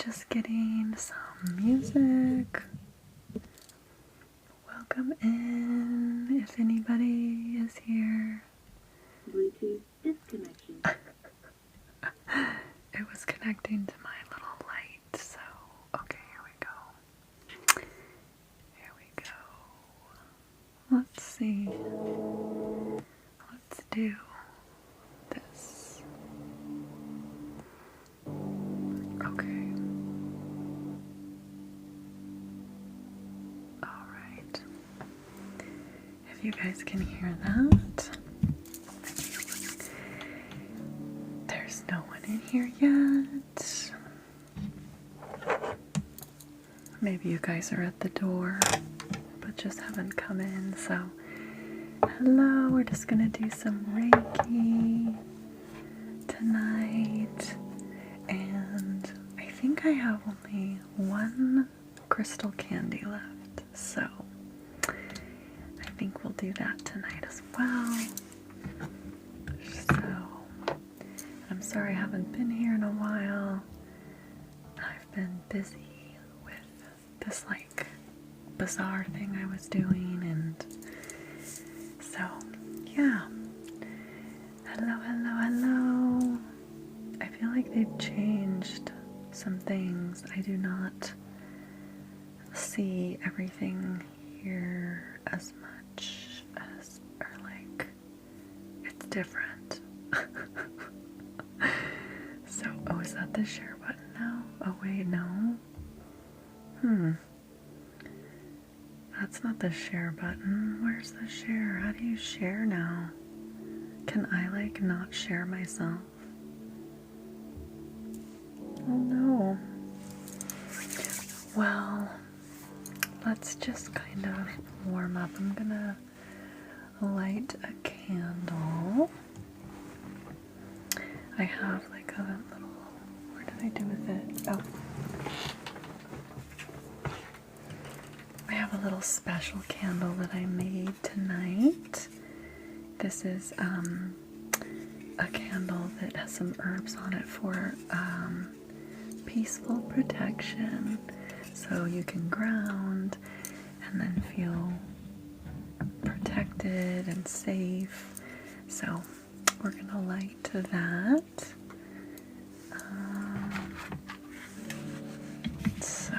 just getting some music. Welcome in if anybody is here. Bluetooth disconnection. It was connecting to my little light, so okay, here we go. Here we go. Let's see. Let's do this. Okay. Alright. If you guys can hear that. There's no one in here yet. Maybe you guys are at the door, but just haven't come in, so hello, we're just gonna do some Reiki tonight, and I think I have only one crystal candy left, so I think we'll do that tonight as well. So, I'm sorry I haven't been here in a while. I've been busy with this like bizarre thing I was doing, and so yeah. Hello, hello, hello. I feel like they've changed some things. I do not see everything here as much as, or like, it's different. So, oh, is that the share button now? Oh wait, no. That's not the share button. Where's the share? How do you share now? Can I like not share myself? Oh no. Well, let's just kind of warm up. I'm gonna light a candle. I have like a little, what did I do with it? Oh. I have a little special candle that I made tonight. This is a candle that has some herbs on it for peaceful protection. So you can ground and then feel protected and safe. So we're gonna light to that. So,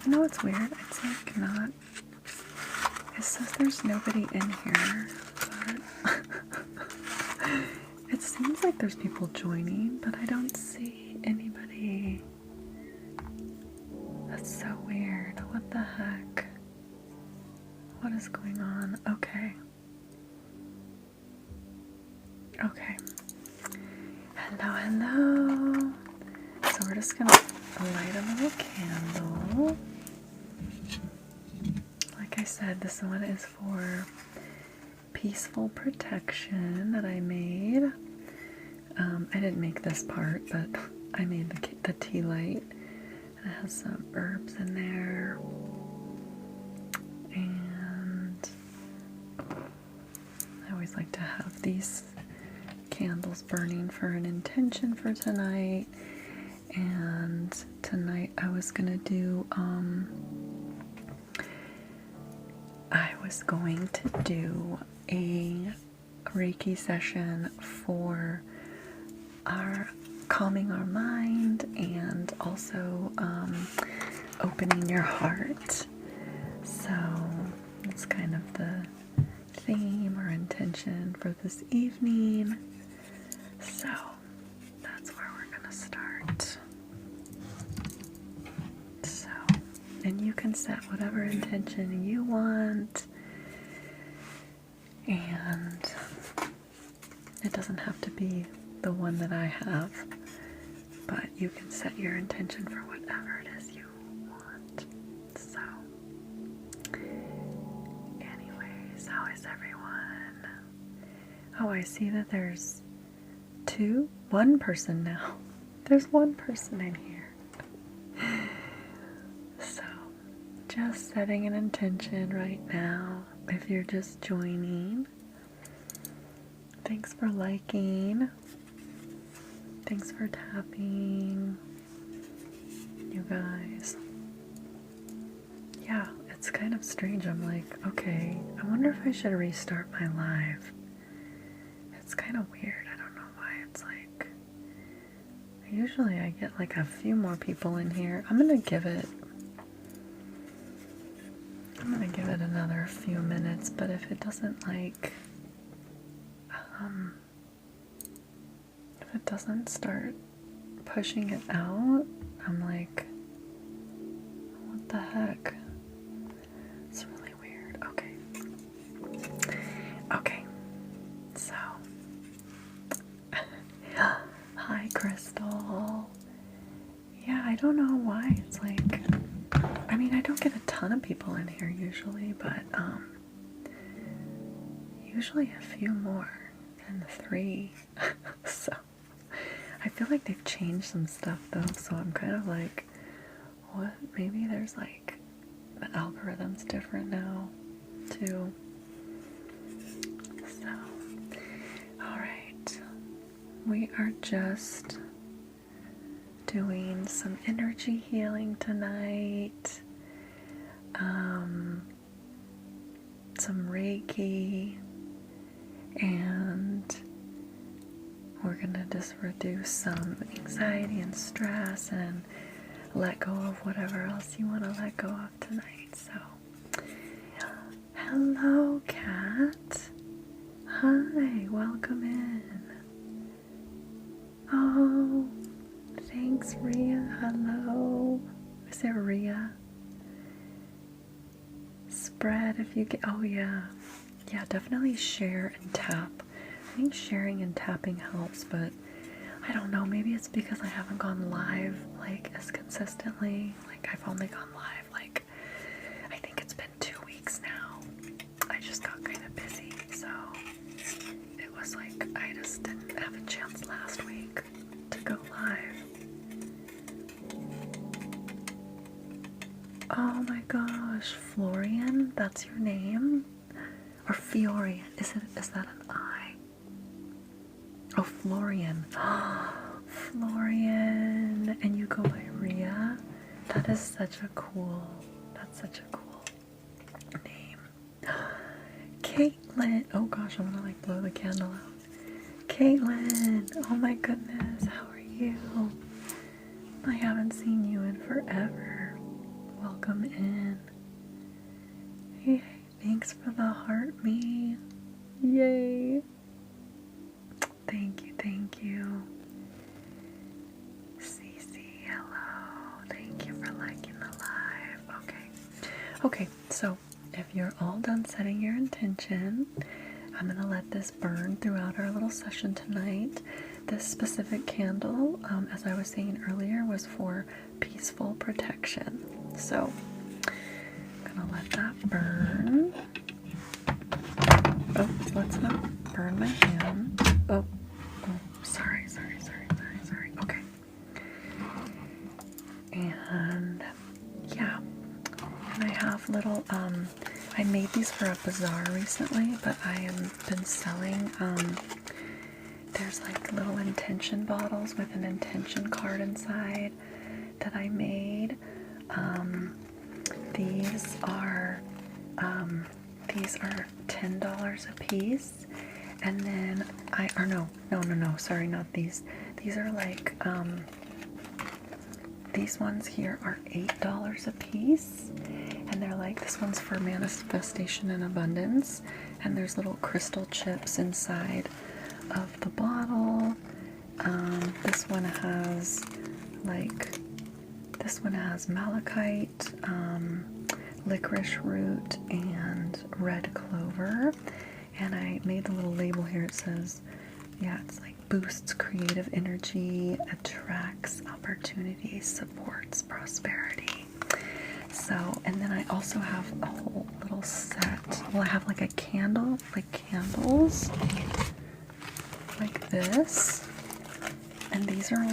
you know what's weird? It's like not, it says there's nobody in here, but it seems like there's people joining, but I don't see anybody. That's so weird. What the heck? What is going on? Okay. Okay. Hello, hello. So we're just gonna light a little candle. Like I said, this one is for peaceful protection that I made. I didn't make this part, but I made the tea light. It has some herbs in there. And I always like to have these candles burning for an intention for tonight. And tonight I was gonna do a Reiki session for our calming our mind and also opening your heart. So it's kind of the theme or intention for this evening. So that's where we're gonna start. So, and you can set whatever intention you want, and it doesn't have to be the one that I have, but you can set your intention for whatever it is you want. So, anyways, how is everyone? Oh, I see that there's one person now. There's one person in here. So, just setting an intention right now. If you're just joining, thanks for liking. Thanks for tapping. you guys. Yeah, it's kind of strange. I'm like, okay, I wonder if I should restart my live. It's kind of weird. I don't know why. It's like, usually I get like a few more people in here. I'm gonna give it another few minutes, but if it doesn't like, if it doesn't start pushing it out, I'm like, what the heck? It's really weird. Okay. Okay. So, hi, Crystal. Yeah, I don't know why. It's like, I mean, I don't get a ton of people in here usually, but usually a few more than 3. So, I feel like they've changed some stuff though, so I'm kind of like, what? Maybe there's like, the algorithm's different now, too. So, alright. We are just doing some energy healing tonight. Some Reiki. And we're gonna just reduce some anxiety and stress and let go of whatever else you want to let go of tonight. So, hello, Kat. Hi, welcome in. Oh, thanks, Rhea. Hello. Is there Rhea? Spread if you get. Oh, yeah. Yeah, definitely share and tap. I think sharing and tapping helps, but I don't know, maybe it's because I haven't gone live like as consistently. Like I've only gone live like, I think it's been 2 weeks now. I just got kind of busy, so it was like I just didn't have a chance last week to go live. Oh my gosh, Florian, that's your name? Or Fiorian? Is that an I? Oh, Florian. Florian. And you go by Rhea? That's such a cool name. Caitlin. Oh gosh, I'm gonna like blow the candle out. Caitlin. Oh my goodness. How are you? I haven't seen you in forever. Welcome in. Hey, thanks for the heart me. Yay. Thank you. Cece, hello. Thank you for liking the live. Okay, so if you're all done setting your intention, I'm gonna let this burn throughout our little session tonight. This specific candle, as I was saying earlier, was for peaceful protection. So I'm gonna let that burn. Oh, let's not burn my hand. Oh, sorry. Okay. And yeah, and I have little, I made these for a bazaar recently, but I have been selling, there's like little intention bottles with an intention card inside that I made. These are $10 a piece, and then no, sorry, not these. These are like, these ones here are $8 a piece, and they're like, this one's for manifestation and abundance, and there's little crystal chips inside of the bottle. This one has malachite, licorice root, and red clover. And I made the little label here. It says, yeah, it's like boosts creative energy, attracts opportunities, supports prosperity. So, and then I also have a whole little set. Well, I have like a candle, like candles, like this. And these are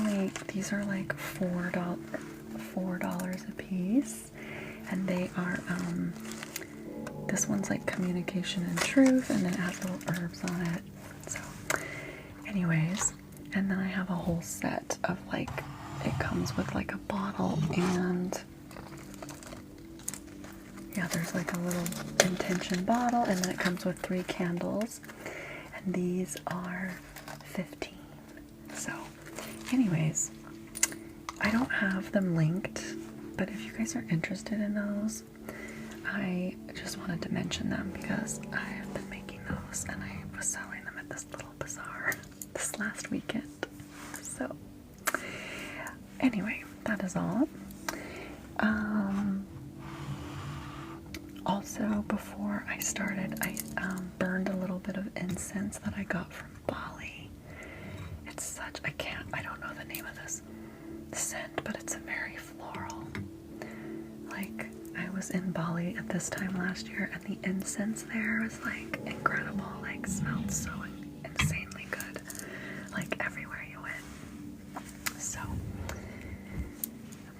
like $4 a piece. And they are, this one's like communication and truth, and then it has little herbs on it. So anyways, and then I have a whole set of like it comes with like a bottle, and yeah, there's like a little intention bottle, and then it comes with 3 candles, and these are 15. So anyways, I don't have them linked, but if you guys are interested in those, I just wanted to mention them because I have been making those, and I was selling them at this little bazaar this last weekend. So anyway, that is all. Also, before I started, I burned a little bit of incense that I got from Bali. It's such, I don't know the name of this scent, but it's a very floral. Like, I was in Bali at this time last year, and the incense there was like incredible, like smelled so insanely good, like everywhere you went. So,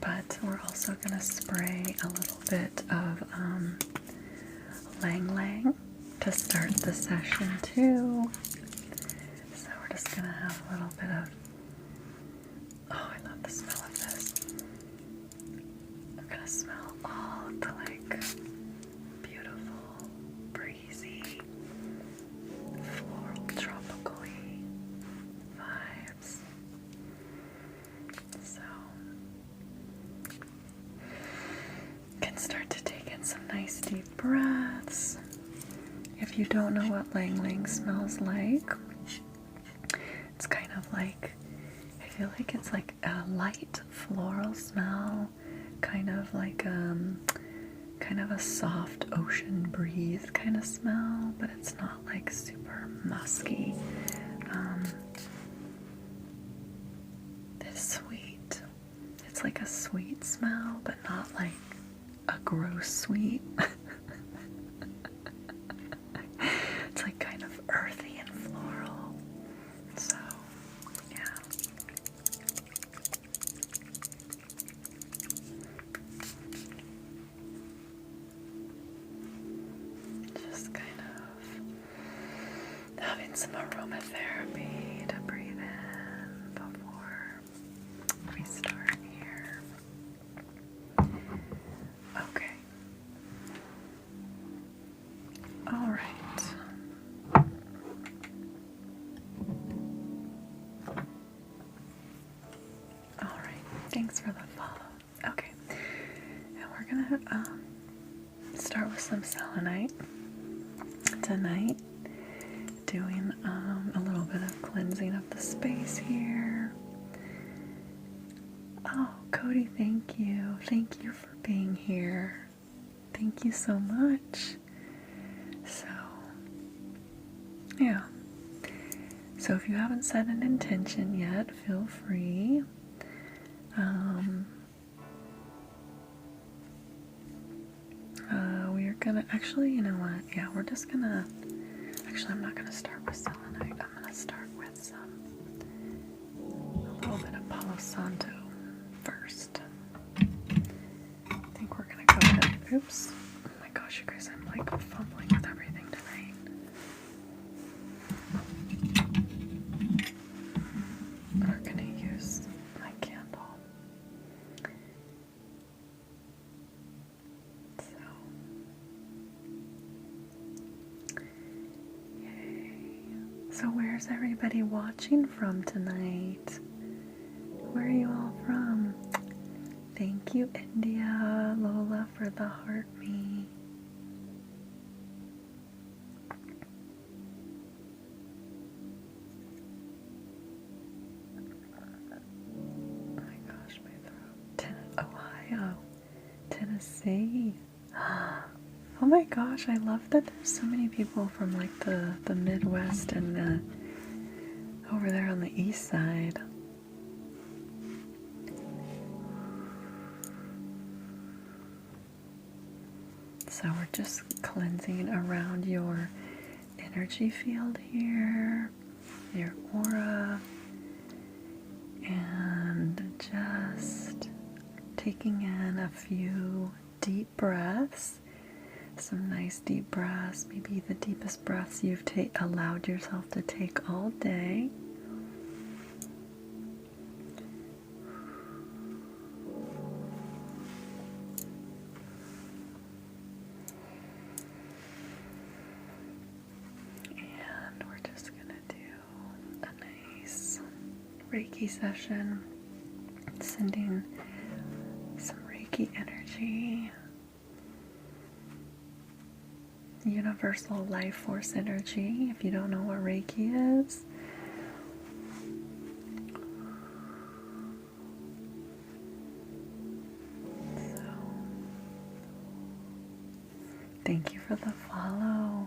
but we're also gonna spray a little bit of ylang to start the session too. So we're just gonna have a little bit of, oh, I love the smell of this. I'm gonna smell all of the like beautiful, breezy, floral, tropical-y vibes. So you can start to take in some nice deep breaths. If you don't know what ylang smells like, it's kind of like, I feel like it's like a light floral smell, kind of like kind of a soft ocean breeze kind of smell, but it's not like super musky. It's sweet. It's like a sweet smell, but not like a gross sweet. It's like kind of earthy and floral. So, yeah. Just kind of having some aromatherapy to breathe in before we start here. Okay. All right. Thanks for the follow. Okay, and we're gonna start with some selenite tonight, doing a little bit of cleansing of the space here. Oh, Cody, thank you. Thank you for being here. Thank you so much. So, yeah. So if you haven't set an intention yet, feel free. We're gonna, actually, you know what? Yeah, we're just gonna, actually, I'm not gonna start with selenite. I'm gonna start with a little bit of Palo Santo first. I think we're gonna go ahead. Oops. Oh my gosh, you guys, I'm like fumbling with everything tonight. We're gonna use my candle. So where's everybody watching from tonight? Where are you all from? Thank you, India, Lola, for the heart me. Oh my gosh, my throat. Ohio, Tennessee. Oh my gosh, I love that there's so many people from like the Midwest and over there on the east side. So we're just cleansing around your energy field here, your aura, and just taking in a few deep breaths. Some nice deep breaths, maybe the deepest breaths you've allowed yourself to take all day. Reiki session, sending some Reiki energy, universal life force energy, if you don't know what Reiki is. So, thank you for the follow.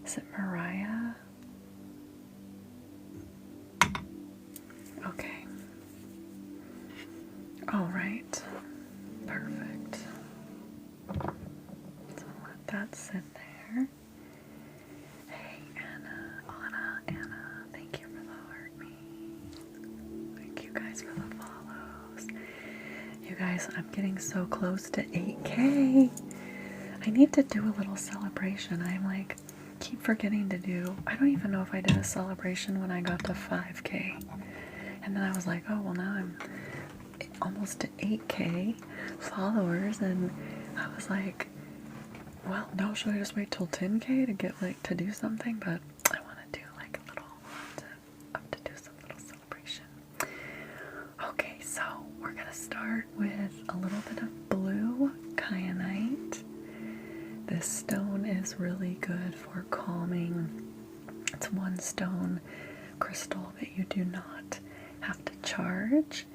Is it Mariah? Okay. All right. Perfect. So let that sit there. Hey, Anna, thank you for the heart me. Thank you guys for the follows. You guys, I'm getting so close to 8K. I need to do a little celebration. I'm like, keep forgetting to do. I don't even know if I did a celebration when I got to 5K. And then I was like, oh, well, now I'm almost to 8K followers. And I was like, well, no, should I just wait till 10K to get like to do something? But I want to do like a little, to do some little celebration. Okay, so we're going to start with a little bit of blue kyanite. This stone is really good for calming. It's one stone crystal that you do not have to charge.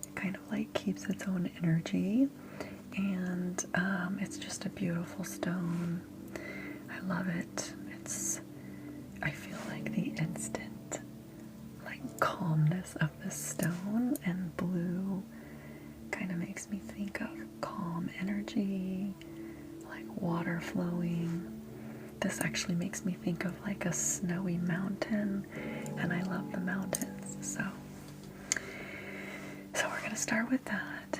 It kind of like keeps its own energy, and it's just a beautiful stone. I love it. I feel like the instant like calmness of this stone, and blue kind of makes me think of calm energy, like water flowing. This actually makes me think of like a snowy mountain, and I love the mountains. So we're going to start with that,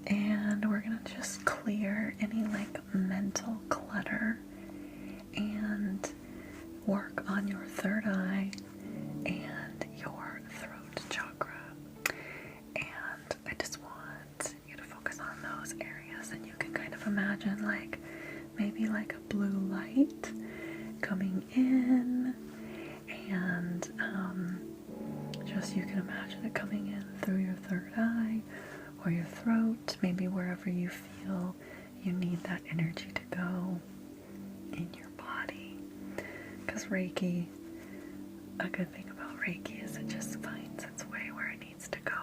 and we're going to just clear any like mental clutter and work on your third eye and your throat chakra. And I just want you to focus on those areas, and you can kind of imagine like maybe like a blue light coming in, and just you can imagine it coming in through your third eye or your throat, maybe wherever you feel you need that energy to go in your body. Because Reiki, a good thing about Reiki is it just finds its way where it needs to go.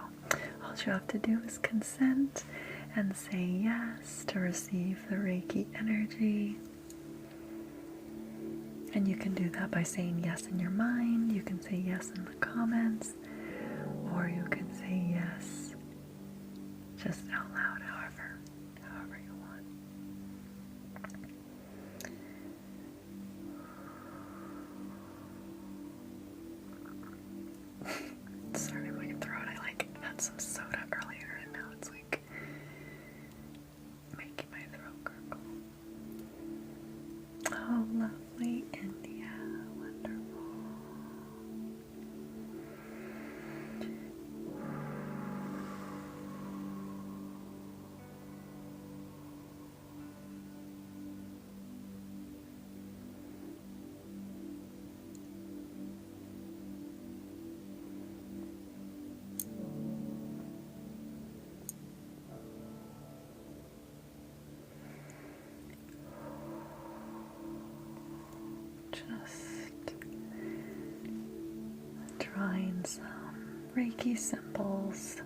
All you have to do is consent and say yes to receive the Reiki energy. And you can do that by saying yes in your mind. You can say yes in the comments, or you can say yes just out loud, however you want. Sorry, my throat. I like had some soda earlier, and now it's like making my throat gurgle. Oh, lovely India. Wonderful. Just drawing some Reiki symbols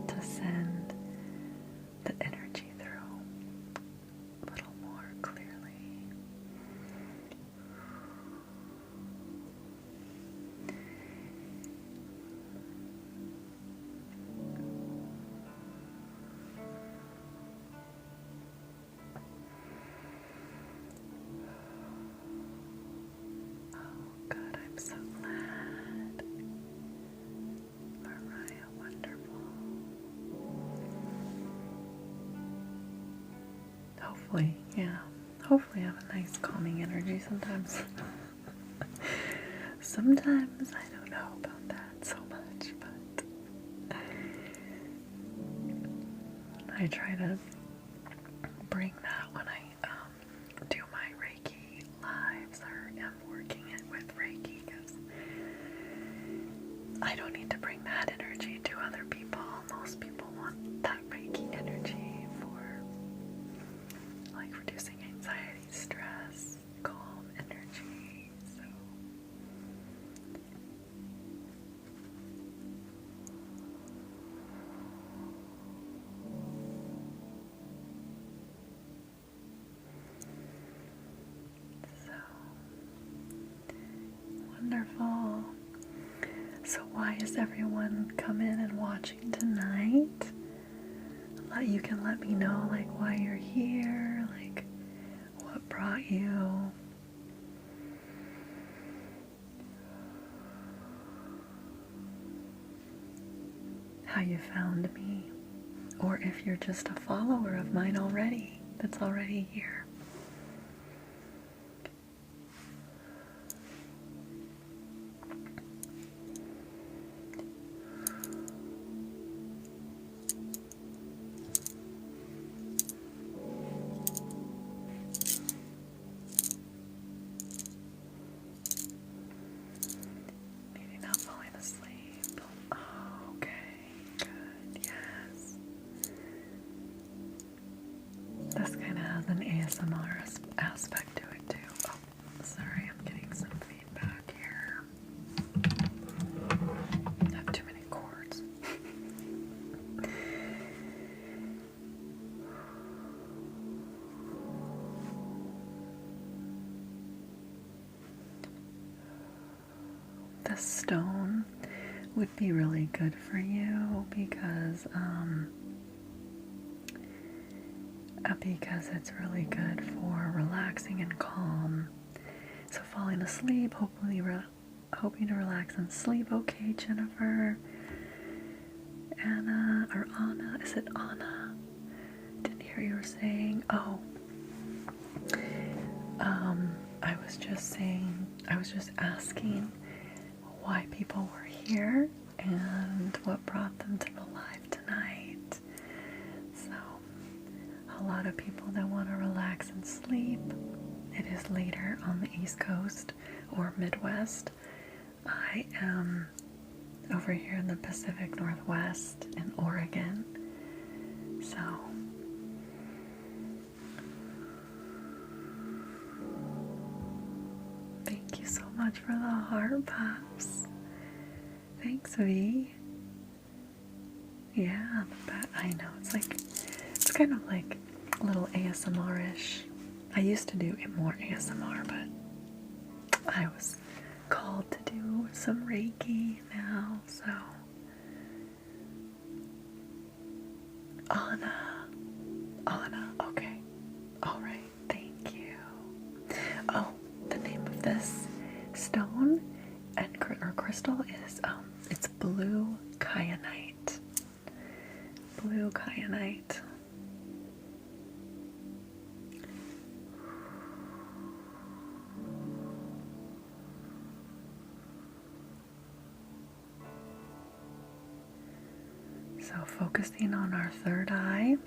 to send the energy through a little more clearly. Good, I'm so glad. Mariah, wonderful. Hopefully I have a nice calming energy sometimes. Sometimes I don't know about that so much, but I try to bring that when I do my Reiki lives or am working it with Reiki, because I don't need to bring that other people, most people want that Reiki energy for like reducing anxiety, stress, calm energy. So wonderful. So why is everyone coming and watching tonight? You can let me know like why you're here, like what brought you. How you found me. Or if you're just a follower of mine already, that's already here. Maybe not falling asleep. Oh, okay, good, yes. This kind of has an ASMR aspect to it too. Oh, sorry, I'm getting some feedback here. I have too many cords. This stone would be really good for you because it's really good for relaxing and calm. So falling asleep, hoping to relax and sleep. Okay, Jennifer. Anna or Anna? Is it Anna? Didn't hear you were saying. Oh. I was just asking why people were here and what brought them to the live tonight. So, a lot of people that want to relax and sleep. It is later on the East Coast or Midwest. I am over here in the Pacific Northwest in Oregon. So, thank you so much for the heart pops. Thanks, V. Yeah, I know. It's kind of like a little ASMR-ish. I used to do it more ASMR, but I was called to do some Reiki now, so. Anna, okay. Alright, thank you. Oh, the name of this stone or crystal is, it's blue kyanite. Blue kyanite. So focusing on our third eye.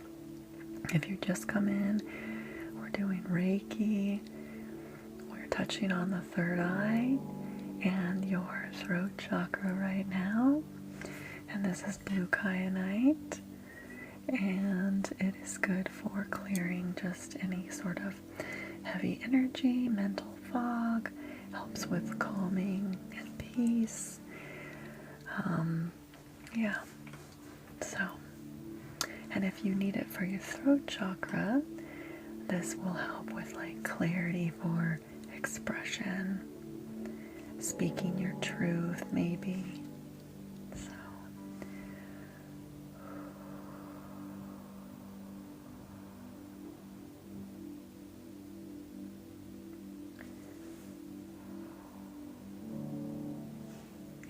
If you just come in, we're doing Reiki. We're touching on the third eye and your throat chakra right now. And this is blue kyanite. And it is good for clearing just any sort of heavy energy, mental fog, helps with calming and peace. Yeah. So, and if you need it for your throat chakra, this will help with like clarity for expression, speaking your truth maybe. So,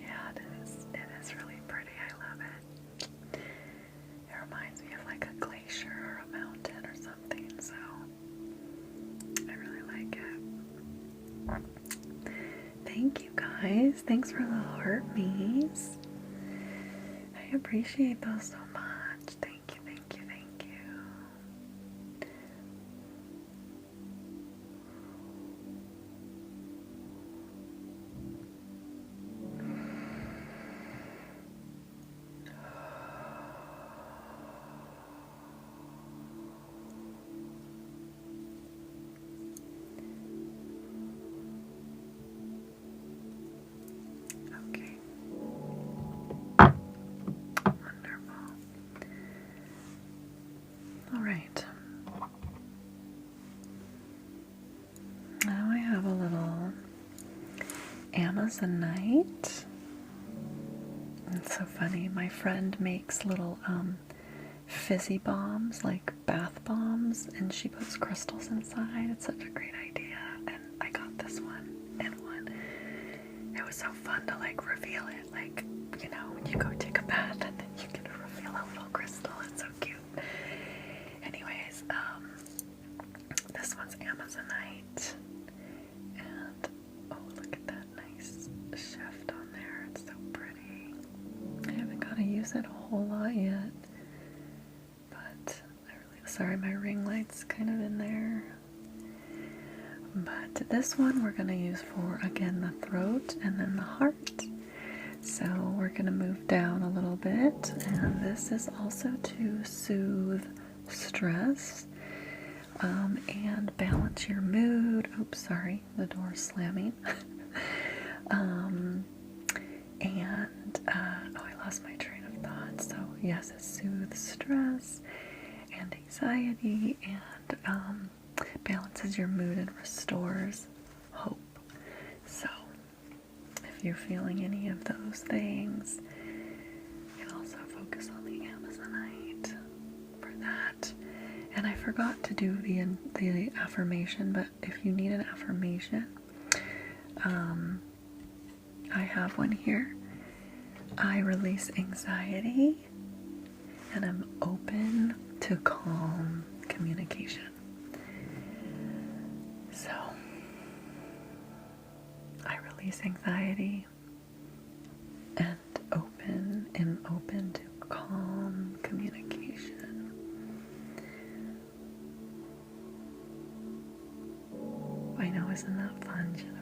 yeah, it is really pretty. I love it. It reminds me of like a glacier or a mountain or something, so I really like it. Thank you guys. Thanks for the heart me's. I appreciate those so much. Thank you, thank you, thank you. Amazonite. It's so funny. My friend makes little fizzy bombs, like bath bombs, and she puts crystals inside. It's such a great idea. And I got this one and one. It was so fun to like reveal it. Like, you know, when you go take a bath and then you get to reveal a little crystal. It's so cute. Anyways, this one's Amazonite. And oh, look at that nice shift on there. It's so pretty. I haven't got to use it a whole lot yet. But sorry, my ring light's kind of in there. But this one we're going to use for, again, the throat and then the heart. So we're going to move down a little bit. And this is also to soothe stress and balance your mood. Oops, sorry, the door's slamming. I lost my train of thought. So yes, it soothes stress and anxiety and balances your mood and restores hope. So if you're feeling any of those things, you can also focus on the Amazonite for that. And I forgot to do the affirmation, but if you need an affirmation, I have one here. I release anxiety and I'm open to calm communication. So, I release anxiety and open to calm communication. I know, isn't that fun, Jennifer?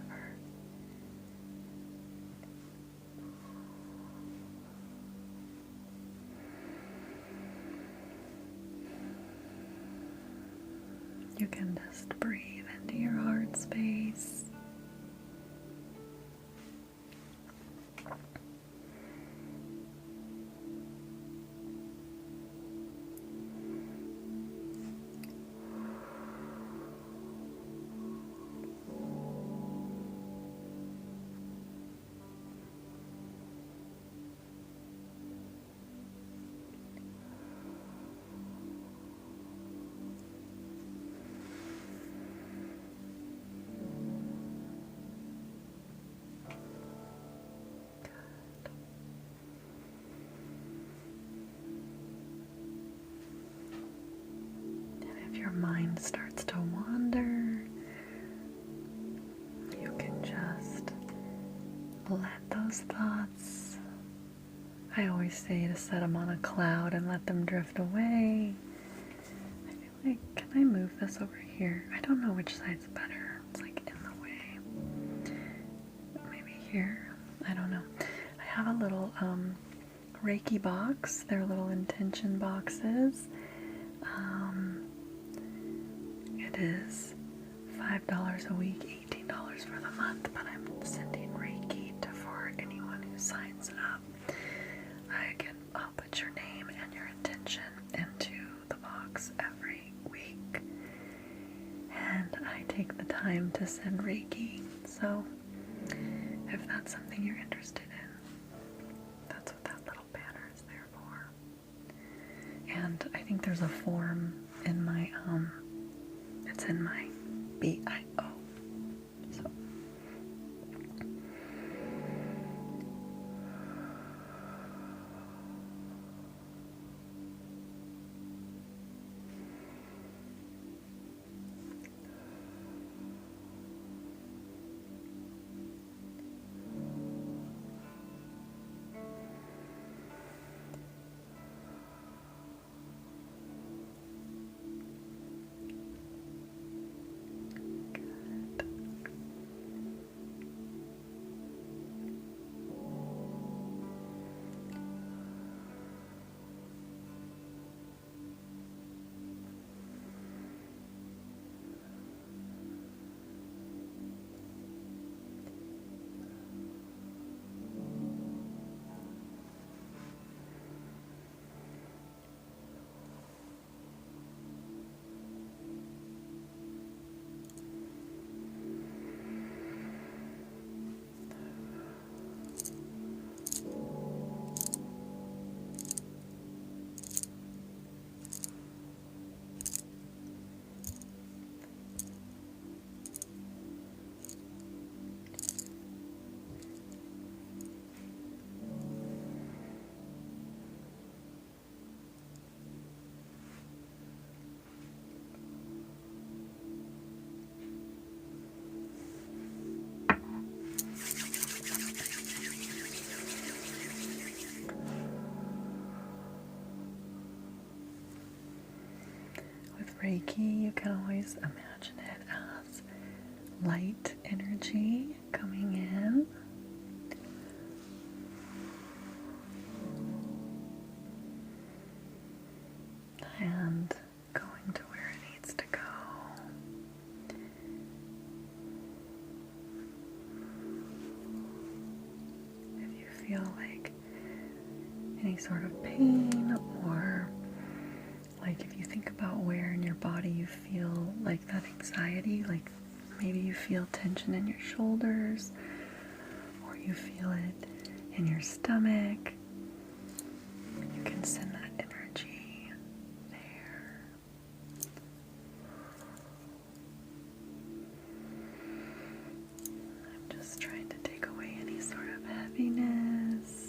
You can just breathe into your heart space. Your mind starts to wander, you can just let those thoughts, I always say to set them on a cloud and let them drift away. I feel like, can I move this over here? I don't know which side's better. It's like in the way. Maybe here. I don't know. I have a little Reiki box. They're little intention boxes. It is $5 a week, $18 for the month, but I'm sending Reiki for anyone who signs up. I'll put your name and your intention into the box every week, and I take the time to send Reiki. So if that's something you're interested in, that's what that little banner is there for. And I think there's a form in my it's in my bio. So good. Reiki, you can always imagine it as light energy coming in. And going to where it needs to go. If you feel like any sort of pain, or like if you think about where in your body you feel like that anxiety, like maybe you feel tension in your shoulders, or you feel it in your stomach, you can send that energy there. I'm just trying to take away any sort of heaviness.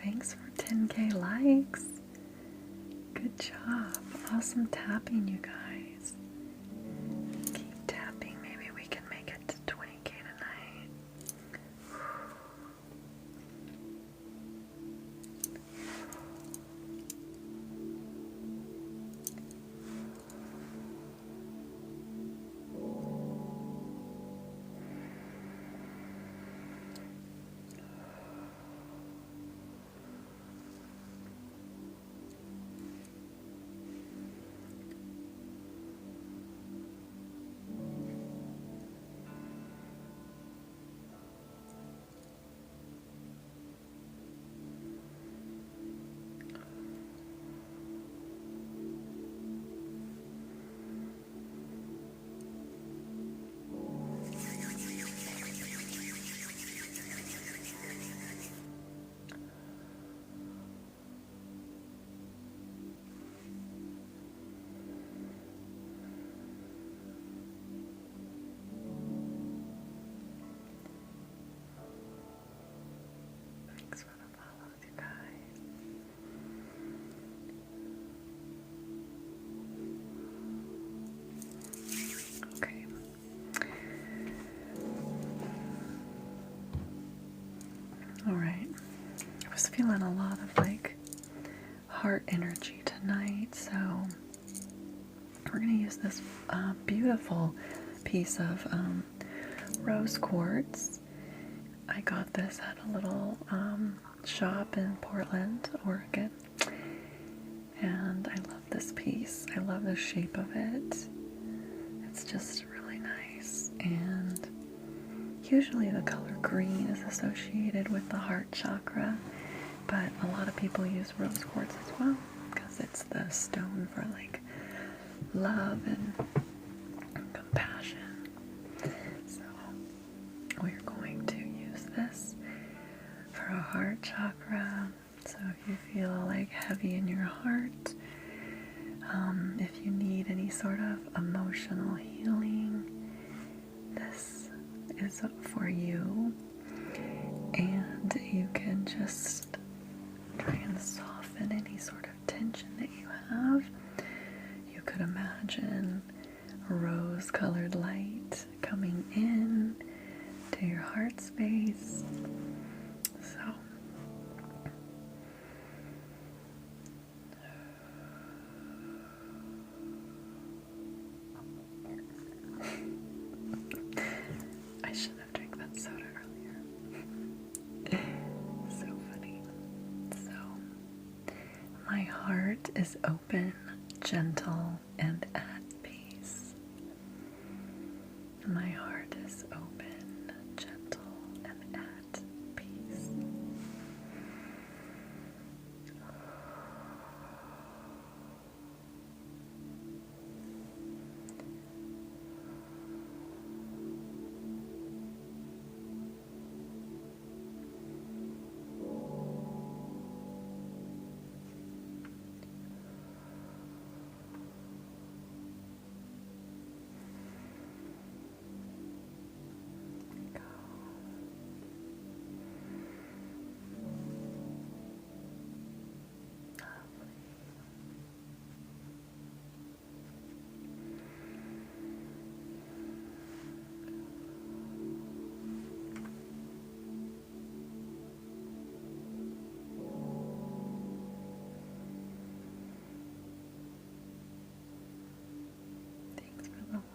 Thanks for 10K likes. Good job. Awesome tapping, you guys. Keep tapping. Maybe we can make it to 20K tonight. Thanks for the follows, you guys. Okay. Alright. I was feeling a lot of like heart energy tonight, so we're going to use this beautiful piece of rose quartz. I got this at a little shop in Portland, Oregon, and I love this piece. I love the shape of it. It's just really nice, and usually the color green is associated with the heart chakra, but a lot of people use rose quartz as well because it's the stone for like love and compassion. So we're going to use this for a heart chakra. So if you feel like heavy in your heart, if you need any sort of emotional healing, this is for you. And you can just try and soften any sort of tension that you have. You could imagine a rose-colored light coming in to your heart space. So I should have drank that soda earlier. So funny. So my heart is open, gentle, and at peace. My heart is open, gentle, and at peace.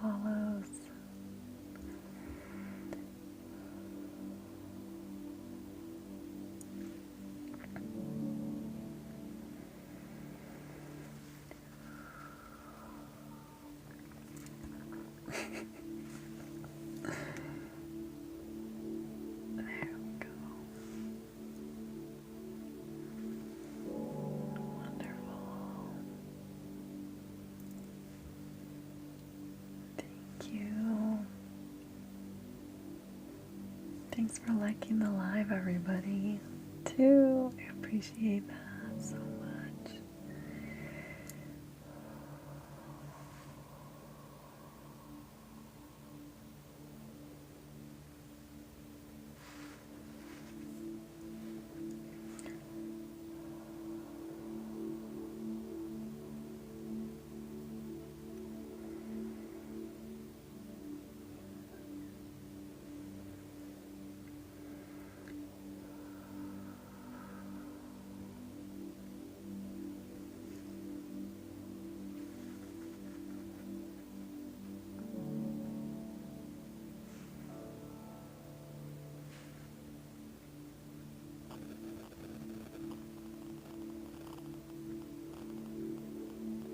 follows. There we go. Wonderful. Thank you. Thanks for liking the live, everybody. Too. I appreciate that so much.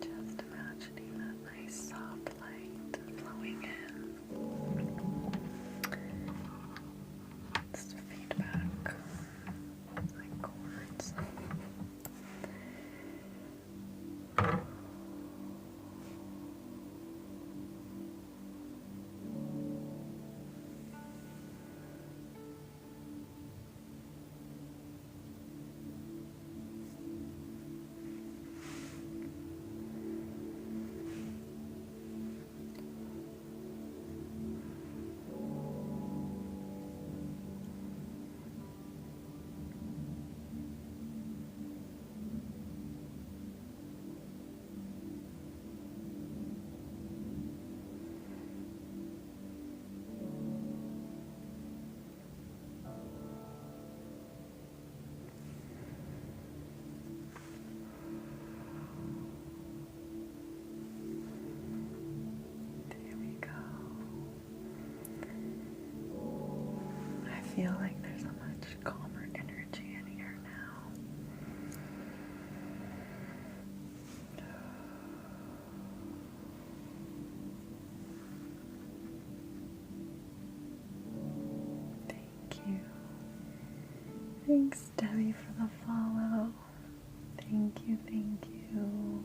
Just imagining that nice soft light flowing in. It's feedback. My cords. There we go. I feel like there's a much calmer energy in here now. Thank you. Thanks, Debbie, for the follow. Thank you, thank you.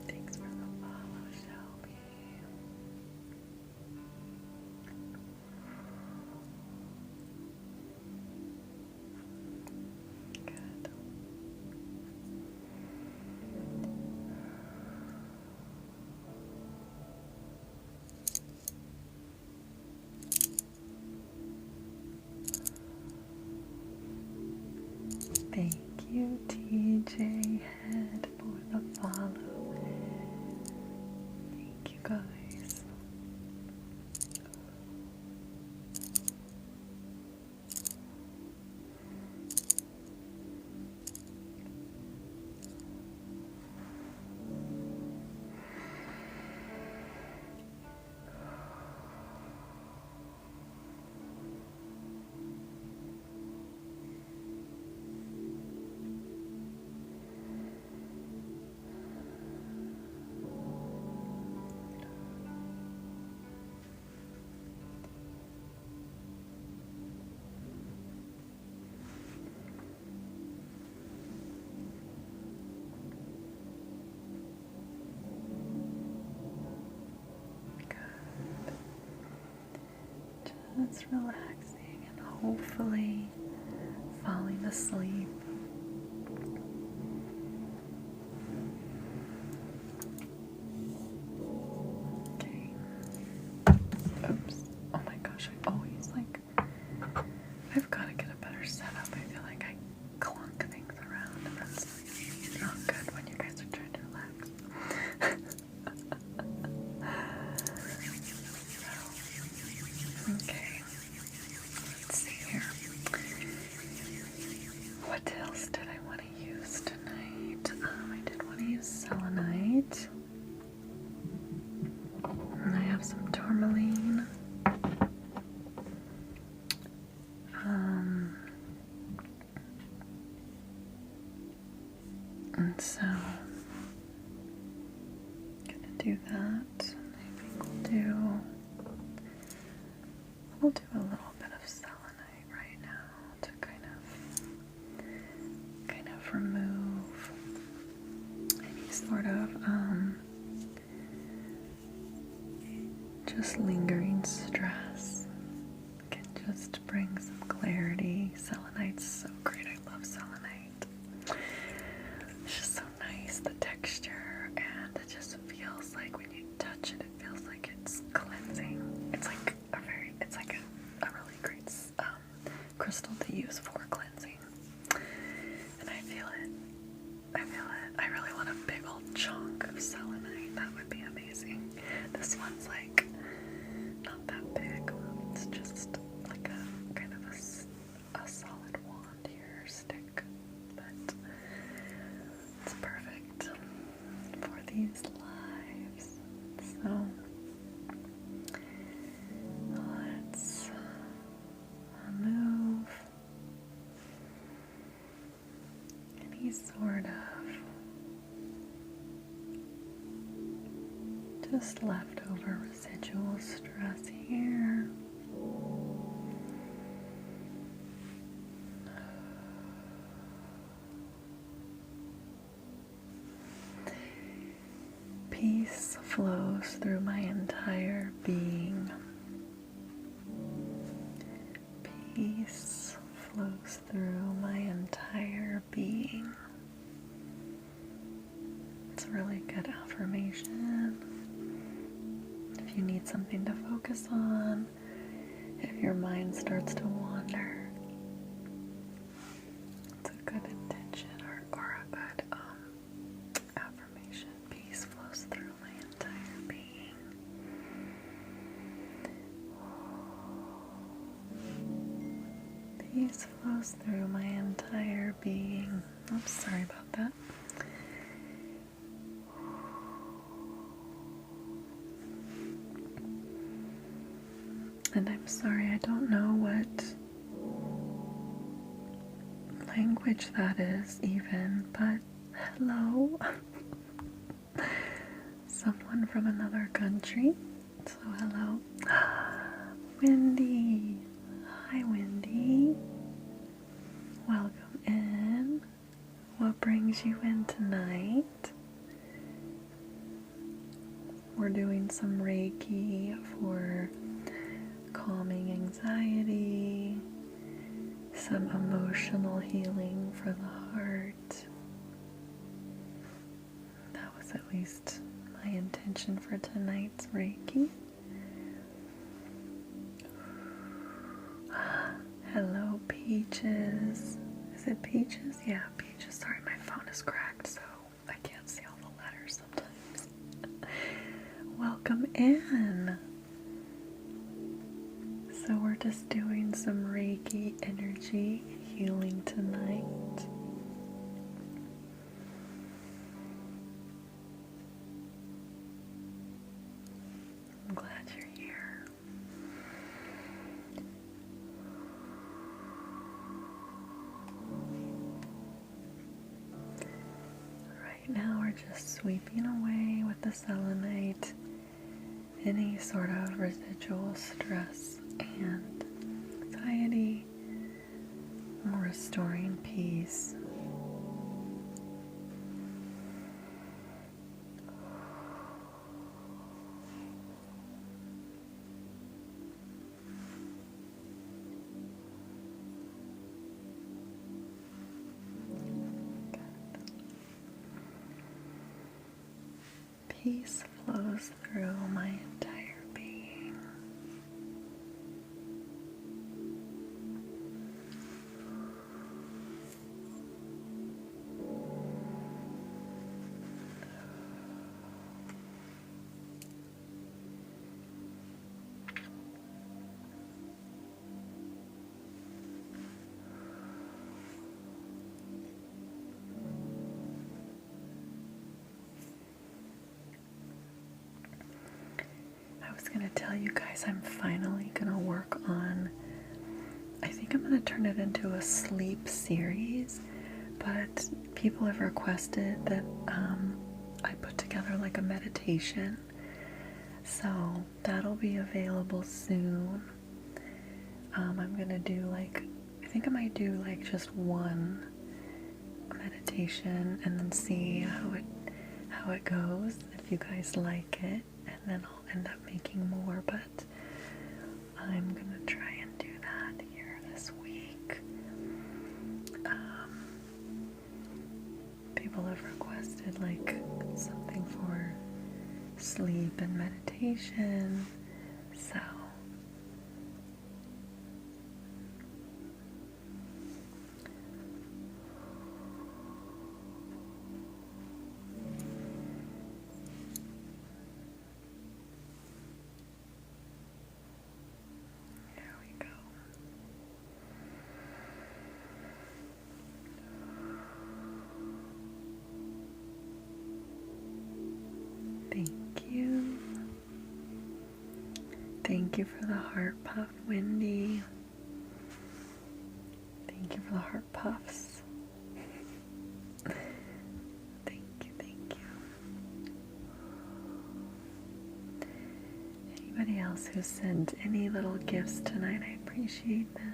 Thanks for the follow, Shelby. Good. Thank you, TJ Head, for the follow. Thank you, guys. Just relaxing and hopefully falling asleep. Okay. Oops. Oh my gosh, I always I've got to get a better setup. I feel like I clunk things around and that's not good when you guys are trying to relax. Okay, let's see here. So, gonna do that. I think we'll do a little bit of selenite right now to kind of remove any sort of just lingering stress. Can just bring some clarity. Selenite's so great. I love selenite. It's just so nice, the texture, and it just feels like when you touch it, it feels like it's cleansing. It's like a really great crystal to use for cleansing. And I feel it. I really want a big old chunk of selenite. That would be amazing. This one's like not that big. It's just like a kind of a solid wand here, stick. But it's perfect for these lives. So let's remove any sort of just leftover residual stress here. Peace flows through my entire being. Peace flows through my entire being. It's a really good affirmation. If you need something to focus on, if your mind starts to wander, it's a good intention or a good affirmation. Peace flows through my entire being. Peace flows through my entire being. Oops, sorry about that. And I'm sorry, I don't know what language that is even, but hello. Someone from another country. So hello. Wendy. Hi, Wendy. Welcome in. What brings you in tonight? We're doing some Reiki for calming anxiety, some emotional healing for the heart. That was at least my intention for tonight's Reiki. Hello, Peaches. Is it Peaches? Yeah, Peaches. Sorry, my phone is cracked, so I can't see all the letters sometimes. Welcome in. So we're just doing some Reiki energy healing tonight. I'm glad you're here. Right now we're just sweeping away with the selenite any sort of residual stress and anxiety, restoring peace. Peace flows through my entire being. I was going to tell you guys I'm finally going to work on, I think I'm going to turn it into a sleep series. but people have requested that I put together like a meditation, so that'll be available soon. I'm gonna do like, I think I might do like just one meditation and then see how it goes, if you guys like it, and then I'll end up making more, but I'm gonna try and do that here this week. People have requested like something for sleep and meditation, so there we go. Thank you. Thank you for the heart puff, Wendy. Thank you for the heart puffs. Thank you, thank you. Anybody else who sent any little gifts tonight, I appreciate them.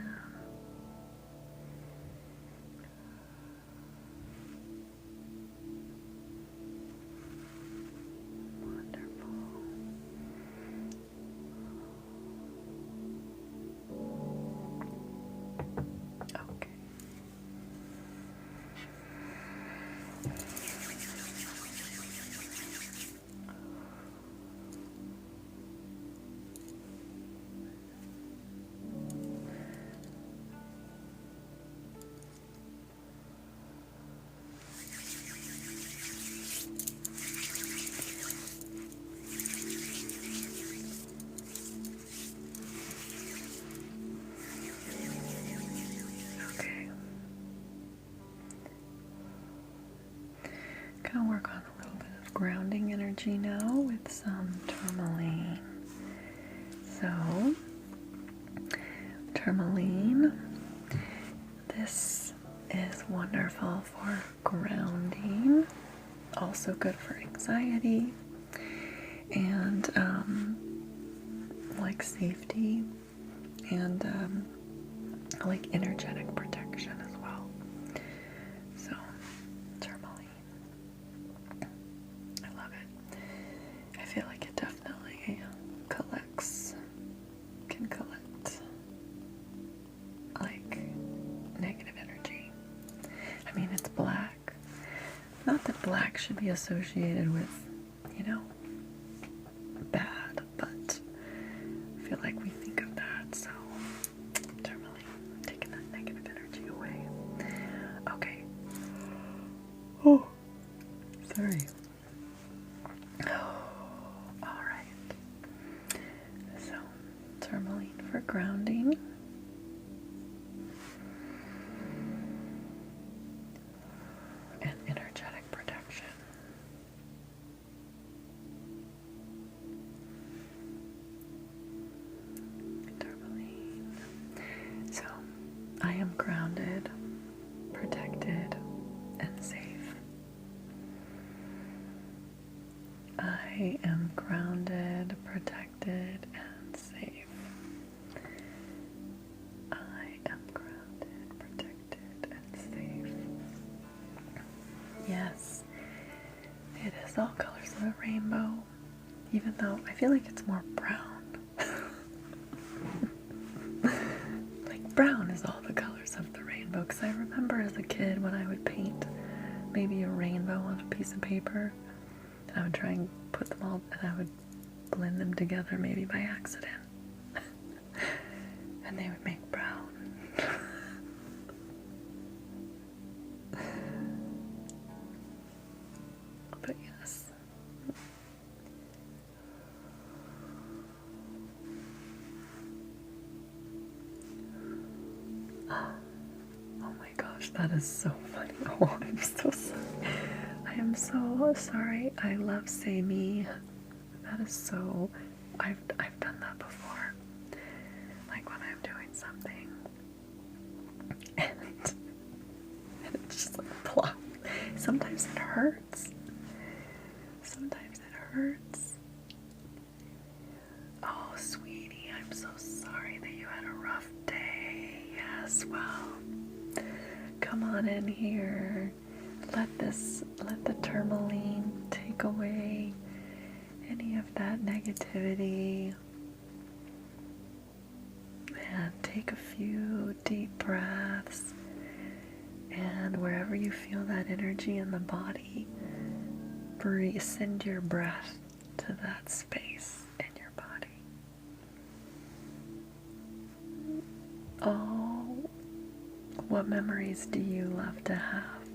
Gonna work on a little bit of grounding energy now with some tourmaline. So, tourmaline, this is wonderful for grounding, also good for anxiety and like safety and like energetic protection as well. So, tourmaline, I love it. I feel like it definitely can collect like negative energy. I mean, it's black. Not that black should be associated with, bad, but I feel like we think of that, so tourmaline, taking that negative energy away. Okay. Oh, sorry. Alright. So, tourmaline for grounding. And energetic protection. Tourmaline. So, I am grounded, protected, and safe. I am grounded, protected, and safe. I am grounded, protected, and safe. Yes, it is all colors of the rainbow, even though I feel like it's more brown. Like brown is all the colors of the rainbow, because I remember as a kid when I would paint maybe a rainbow on a piece of paper, and I would try and put them all, and I would blend them together maybe by accident. And they would make brown. But yes. Oh my gosh, that is so funny. Oh, I'm so sorry. I am so sorry. I love Say Me. That is so, I've done that before. Like when I'm doing something and it's just like hurts. Sometimes it hurts. Oh, sweetie, I'm so sorry that you had a rough day. Yes, well, come on in here. Let the tourmaline take away any of that negativity. And take a few deep breaths. And wherever you feel that energy in the body, breathe, send your breath to that space in your body. Oh, what memories do you love to have?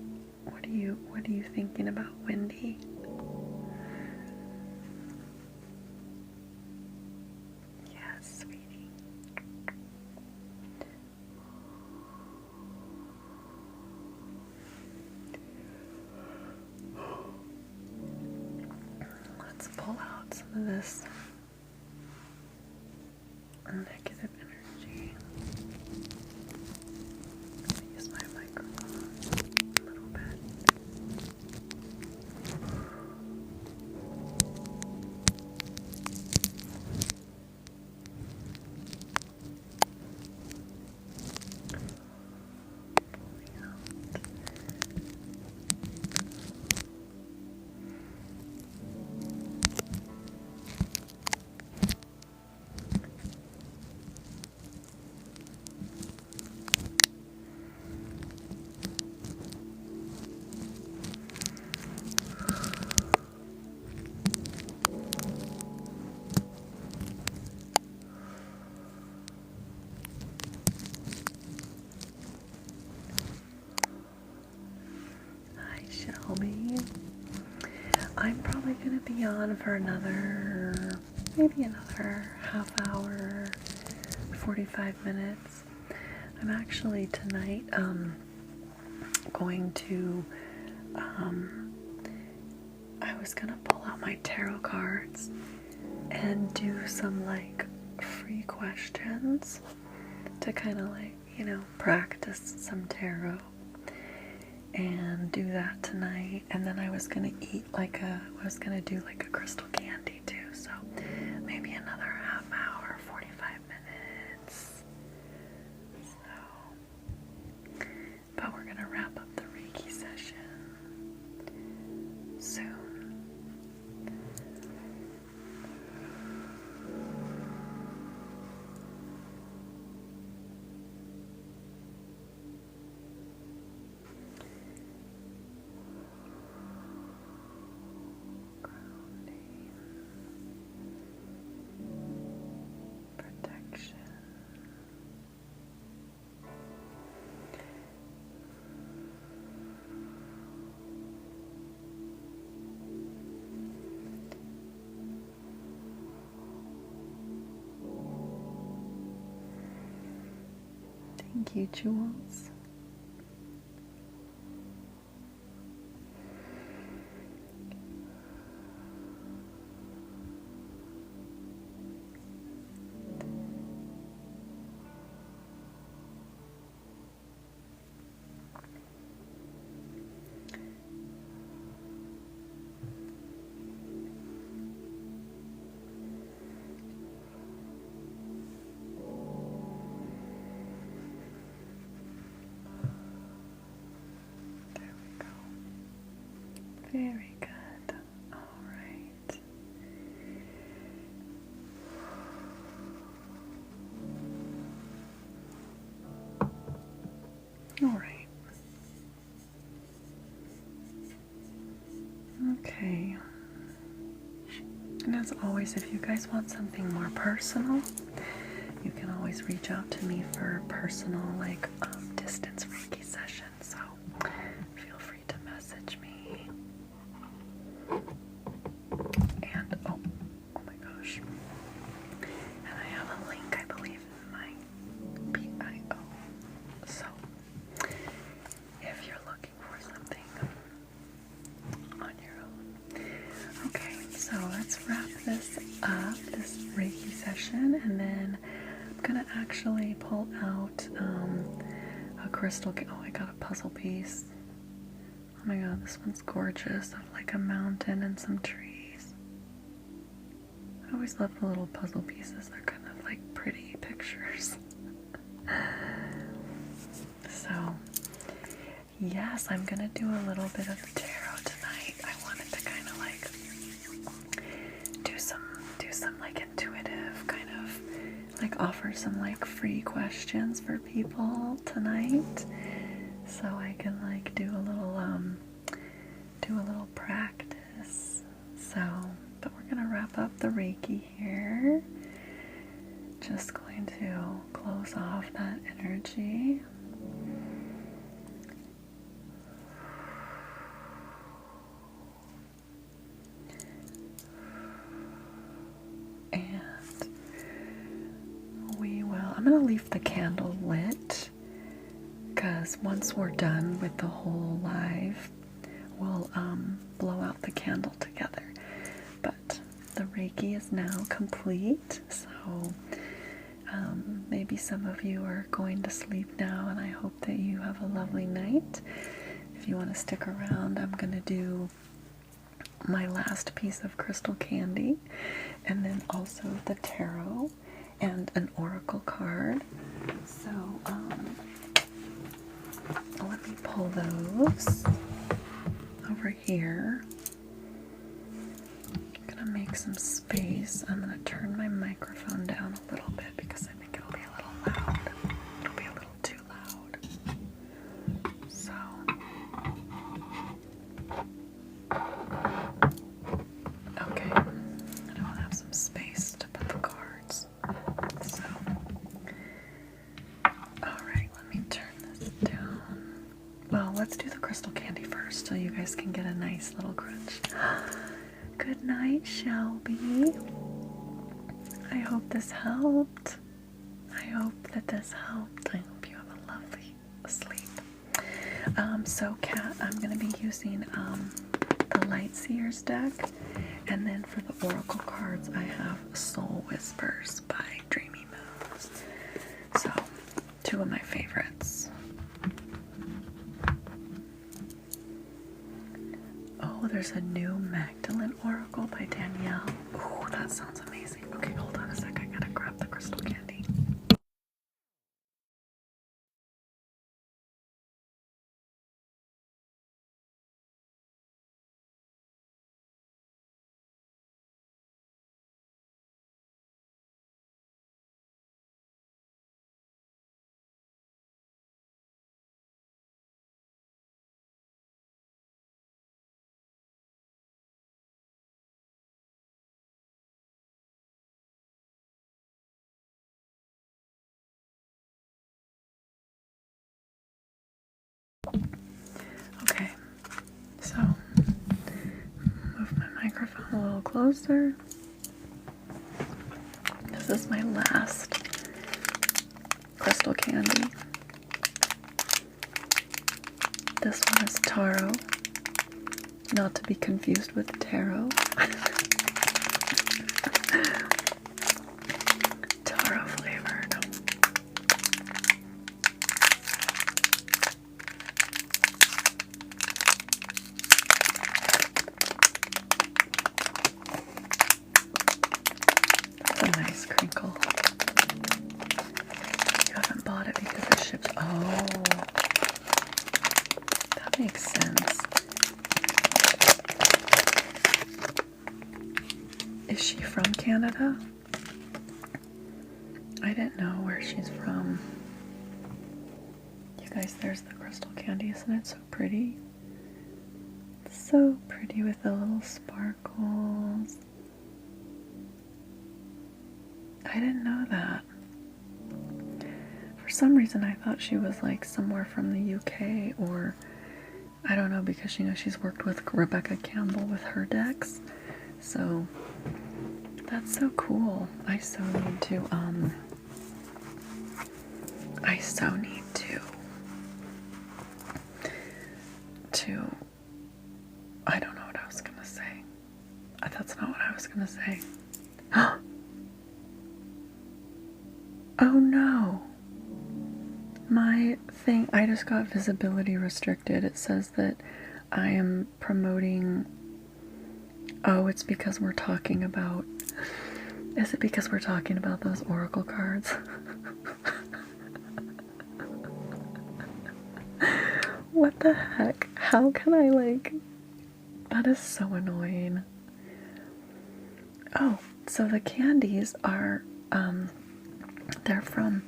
What are you thinking about, Wendy? Yes, sweetie. Let's pull out some of this negative energy. Let me use my microphone a little bit. Pulling out. Hi, Shelby. I'm probably going to be on for maybe another half hour, 45 minutes. I'm actually tonight going to, I was going to pull out my tarot cards and do some like free questions to kind of like, practice some tarot. And do that tonight, and then I was gonna do like a crystal candy too, so maybe another half hour, 45 minutes. So, but we're gonna wrap up the Reiki session soon. Protection. Thank you, Jules. Very good. All right. All right. Okay. And as always, if you guys want something more personal, you can always reach out to me for personal, like, distance Reiki sessions. So feel free to message me. And oh my gosh. And I have a link, I believe, in my bio. So if you're looking for something on your own. Okay, so let's wrap this up, this Reiki session, and then I'm gonna actually pull out a crystal. Oh, I got a puzzle piece Oh my god, this one's gorgeous, of like a mountain and some trees. I always love the little puzzle pieces. They're kind of like pretty pictures. So, yes, I'm gonna do a little bit of tarot tonight. I wanted to kind of like do some like intuitive kind of like offer some like free questions for people tonight, so I can like do a little practice. So, but we're gonna wrap up the Reiki here. Just going to close off that energy. And I'm going to leave the candle lit, because once we're done with the whole live, we'll blow out the candle together. But the Reiki is now complete, so maybe some of you are going to sleep now, and I hope that you have a lovely night. If you want to stick around, I'm going to do my last piece of crystal candy, and then also the tarot and an oracle card. So let me pull those over here. I'm gonna make some space. I'm gonna turn my microphone down a little bit because I think it'll be a little loud. It'll be a little too loud. So okay, I don't have some space to put the cards. So alright, let me turn this down. Well, let's do the crystal candy first so you guys can get a nice little crunch. Good night, Shelby. I hope this helped. I hope that this helped. I hope you have a lovely sleep. So Kat, I'm going to be using the Light Seers deck, and then for the oracle cards I have Soul Whispers by Dreamy Moons. So, two of my favorites. Oh, there's a new Magdalene Oracle by Danielle. Oh, that sounds amazing. Okay, hold on a sec. I gotta grab the crystal candy. Okay, so move my microphone a little closer. This is my last crystal candy. This one is taro, not to be confused with tarot. Taro flavored. That's a nice crinkle. You haven't bought it because it shipped. Oh, that makes sense. Is she from Canada? I didn't know where she's from. You guys, there's the crystal candy. Isn't it so pretty? So pretty with the little sparkles. I didn't know that. For some reason I thought she was like somewhere from the UK, or I don't know, because you know she's worked with Rebecca Campbell with her decks. So that's so cool. I so need to I don't know what I was gonna say. That's not what I was gonna say. Oh no. My thing, I just got visibility restricted. It says that I am promoting. Oh, it's because we're talking about. Is it because we're talking about those oracle cards? What the heck? How can I, like. That is so annoying. Oh, so the candies are, they're from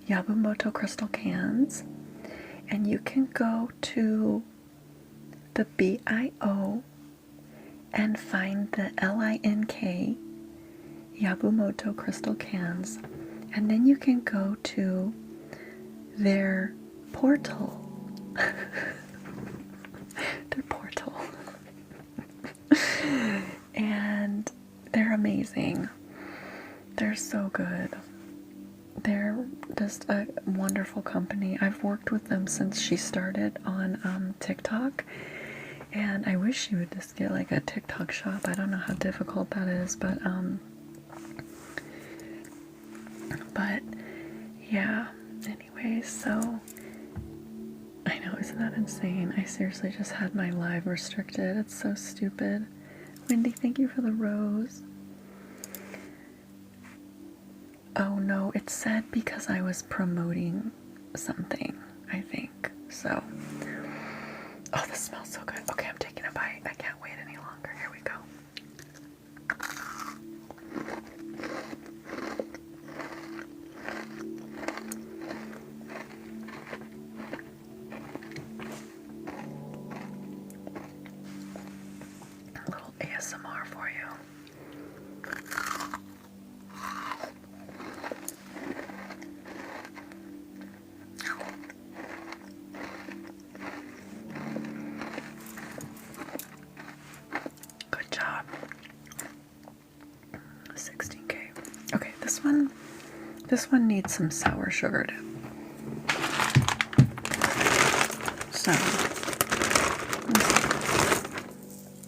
Yabumoto Crystal Cans. And you can go to the BIO and find the LINK Yabumoto Crystal Cans. And then you can go to their portal. Their portal. And they're amazing. They're so good. They're just a wonderful company. I've worked with them since she started on TikTok, and I wish she would just get like a TikTok shop. I don't know how difficult that is, but yeah. Anyway, so I know, isn't that insane? I seriously just had my live restricted. It's so stupid. Wendy, thank you for the rose. Oh no, it said because I was promoting something, I think. So, oh, this smells so good. Okay, I'm taking a bite. I can't wait any longer. Here we go. A little ASMR for you. Good job. 16K. Okay, this one needs some sour sugar dip. So,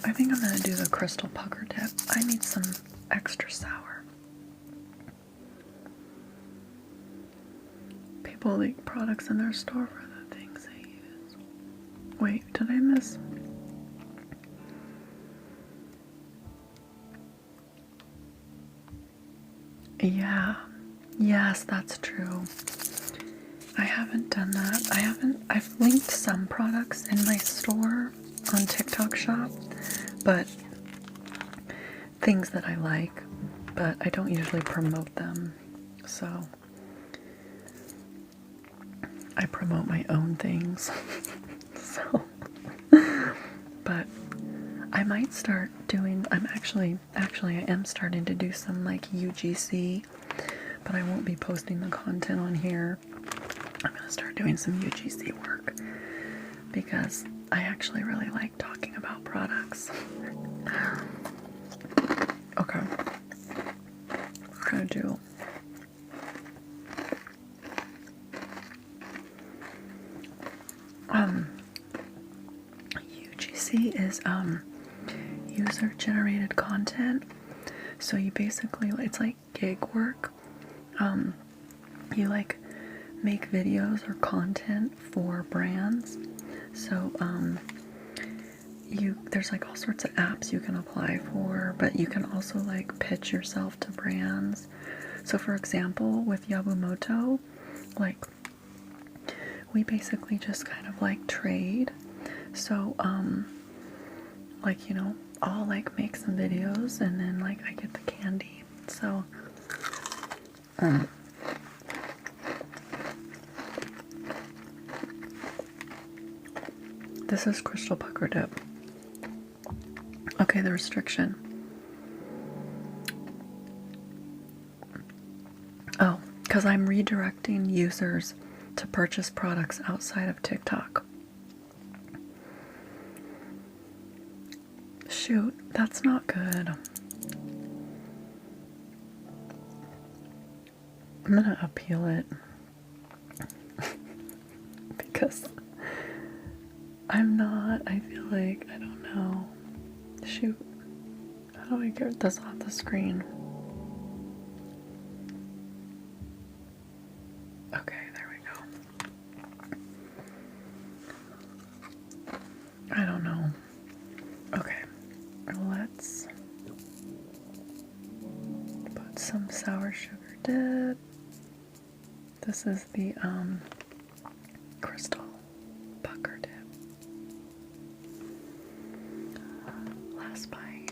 I think I'm gonna do the crystal pucker dip. I need some extra sour. People leak products in their store for the things they use. Wait, did I miss? Yeah. Yes, that's true. I haven't done that. I've linked some products in my store on TikTok shop, but things that I like, but I don't usually promote them. So I promote my own things. So, but I might start doing, actually I am starting to do some like UGC, but I won't be posting the content on here. I'm going to start doing some UGC work because I actually really like talking about products. Okay. We're going to do UGC is user generated content. So you basically, it's like gig work. You like make videos or content for brands. So there's like all sorts of apps you can apply for, but you can also like pitch yourself to brands. So for example, with Yabumoto, like we basically just kind of like trade. So like, you know, I'll like make some videos and then like I get the candy. So this is crystal pucker dip. Okay, the restriction. Oh, because I'm redirecting users to purchase products outside of TikTok. Shoot, that's not good. I'm gonna appeal it because I feel like, I don't know. Shoot, how do I get this off the screen? Okay, there we go. I don't know. sour sugar dip. This is the crystal pucker dip. Last bite.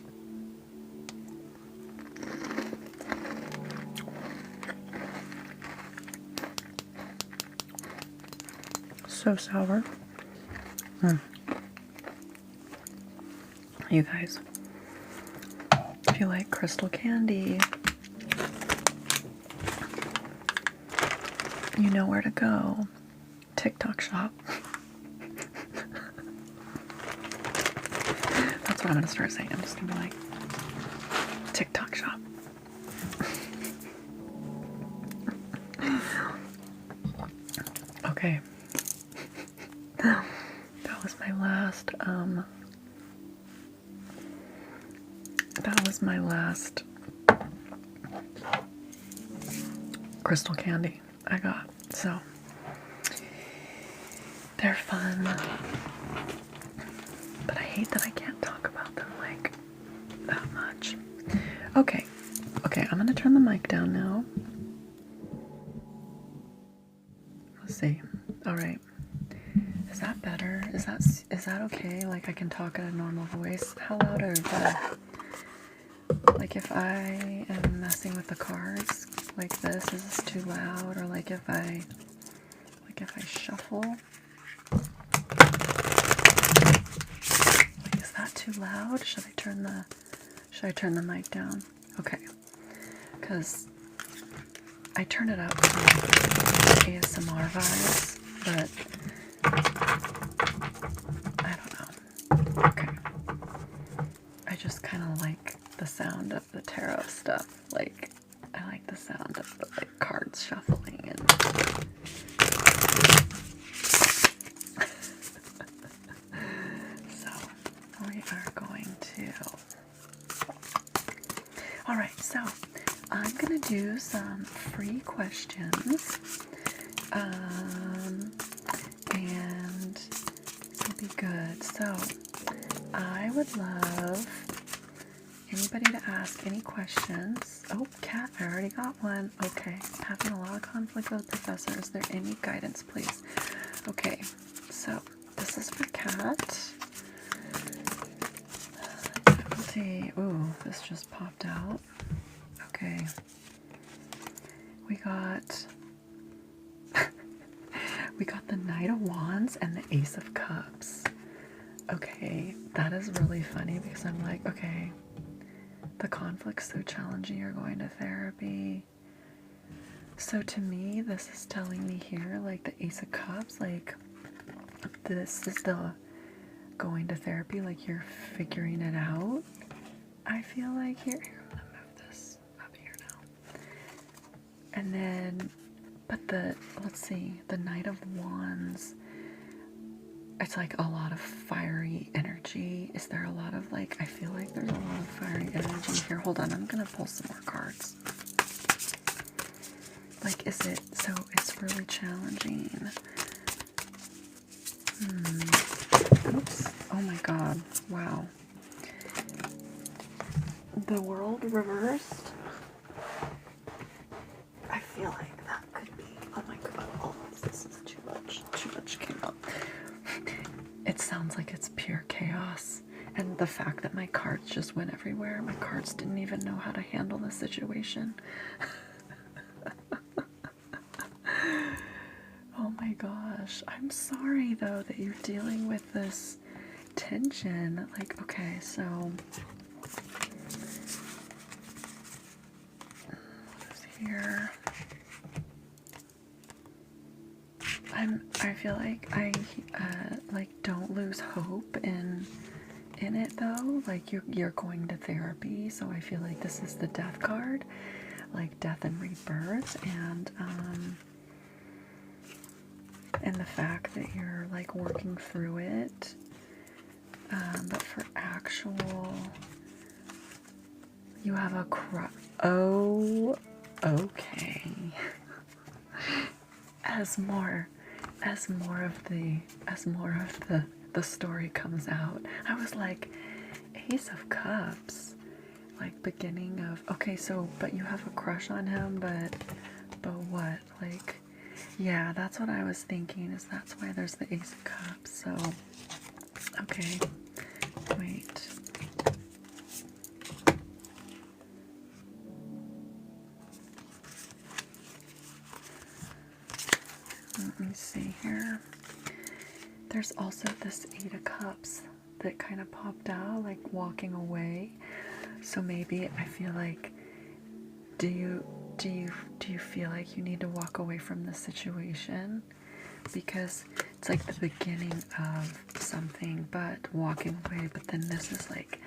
So sour. You guys, if you like crystal candy, you know where to go. TikTok shop. That's what I'm gonna start saying. I'm just gonna be like, TikTok shop. Okay. That was my last crystal candy I got. So they're fun, but I hate that I can't talk about them like that much. Okay, I'm gonna turn the mic down now. Let's see. All right. Is that better? Is that okay? Like I can talk at a normal voice? How loud or better? Like if I am messing with the cards like this, is this too loud? Or like if I shuffle, like is that too loud? Should I turn the mic down? Okay, because I turn it up for ASMR vibes, but I don't know. Okay, I just kind of like the sound of the tarot stuff. Like I like the sound of the like cards shuffling and so we are going to. All right, so I'm gonna do some free questions, and it'll be good. So I would love anybody to ask any questions. Oh, Kat, I already got one. Okay, having a lot of conflict with Professor. Is there any guidance, please? Okay, so this is for Kat. Difficulty. Ooh, this just popped out. Okay. We got the Knight of Wands and the Ace of Cups. Okay, that is really funny because I'm like, okay, the conflict's so challenging, you're going to therapy. So to me, this is telling me here, like the Ace of Cups, like this is the going to therapy, like you're figuring it out. I feel like here, I'm gonna move this up here now. And then, but let's see, the Knight of Wands, it's like a lot of fiery energy. Is there a lot of like, I feel like there's a lot of fiery energy here. Hold on, I'm gonna pull some more cards. Like, is it, so it's really challenging. Oops, oh my god, wow. The World reversed. I feel like that could be, oh my god, oh, this is too much came up. It sounds like it's pure chaos. And the fact that my cards just went everywhere, my cards didn't even know how to handle the situation. Oh my gosh. I'm sorry though that you're dealing with this tension. Like, okay, so what is here? I feel like I like don't lose hope in it though. Like you're going to therapy, so I feel like this is the Death card, like death and rebirth, and the fact that you're like working through it. But for actual, you have a oh, okay. As more of the story comes out, I was like, Ace of Cups, like beginning of, okay, so, but you have a crush on him, but what? Like, yeah, that's what I was thinking, is that's why there's the Ace of Cups. So, okay, wait. Let me see here. There's also this Eight of Cups that kind of popped out, like walking away. So maybe I feel like, do you feel like you need to walk away from the situation? Because it's like the beginning of something, but walking away. But then this is like,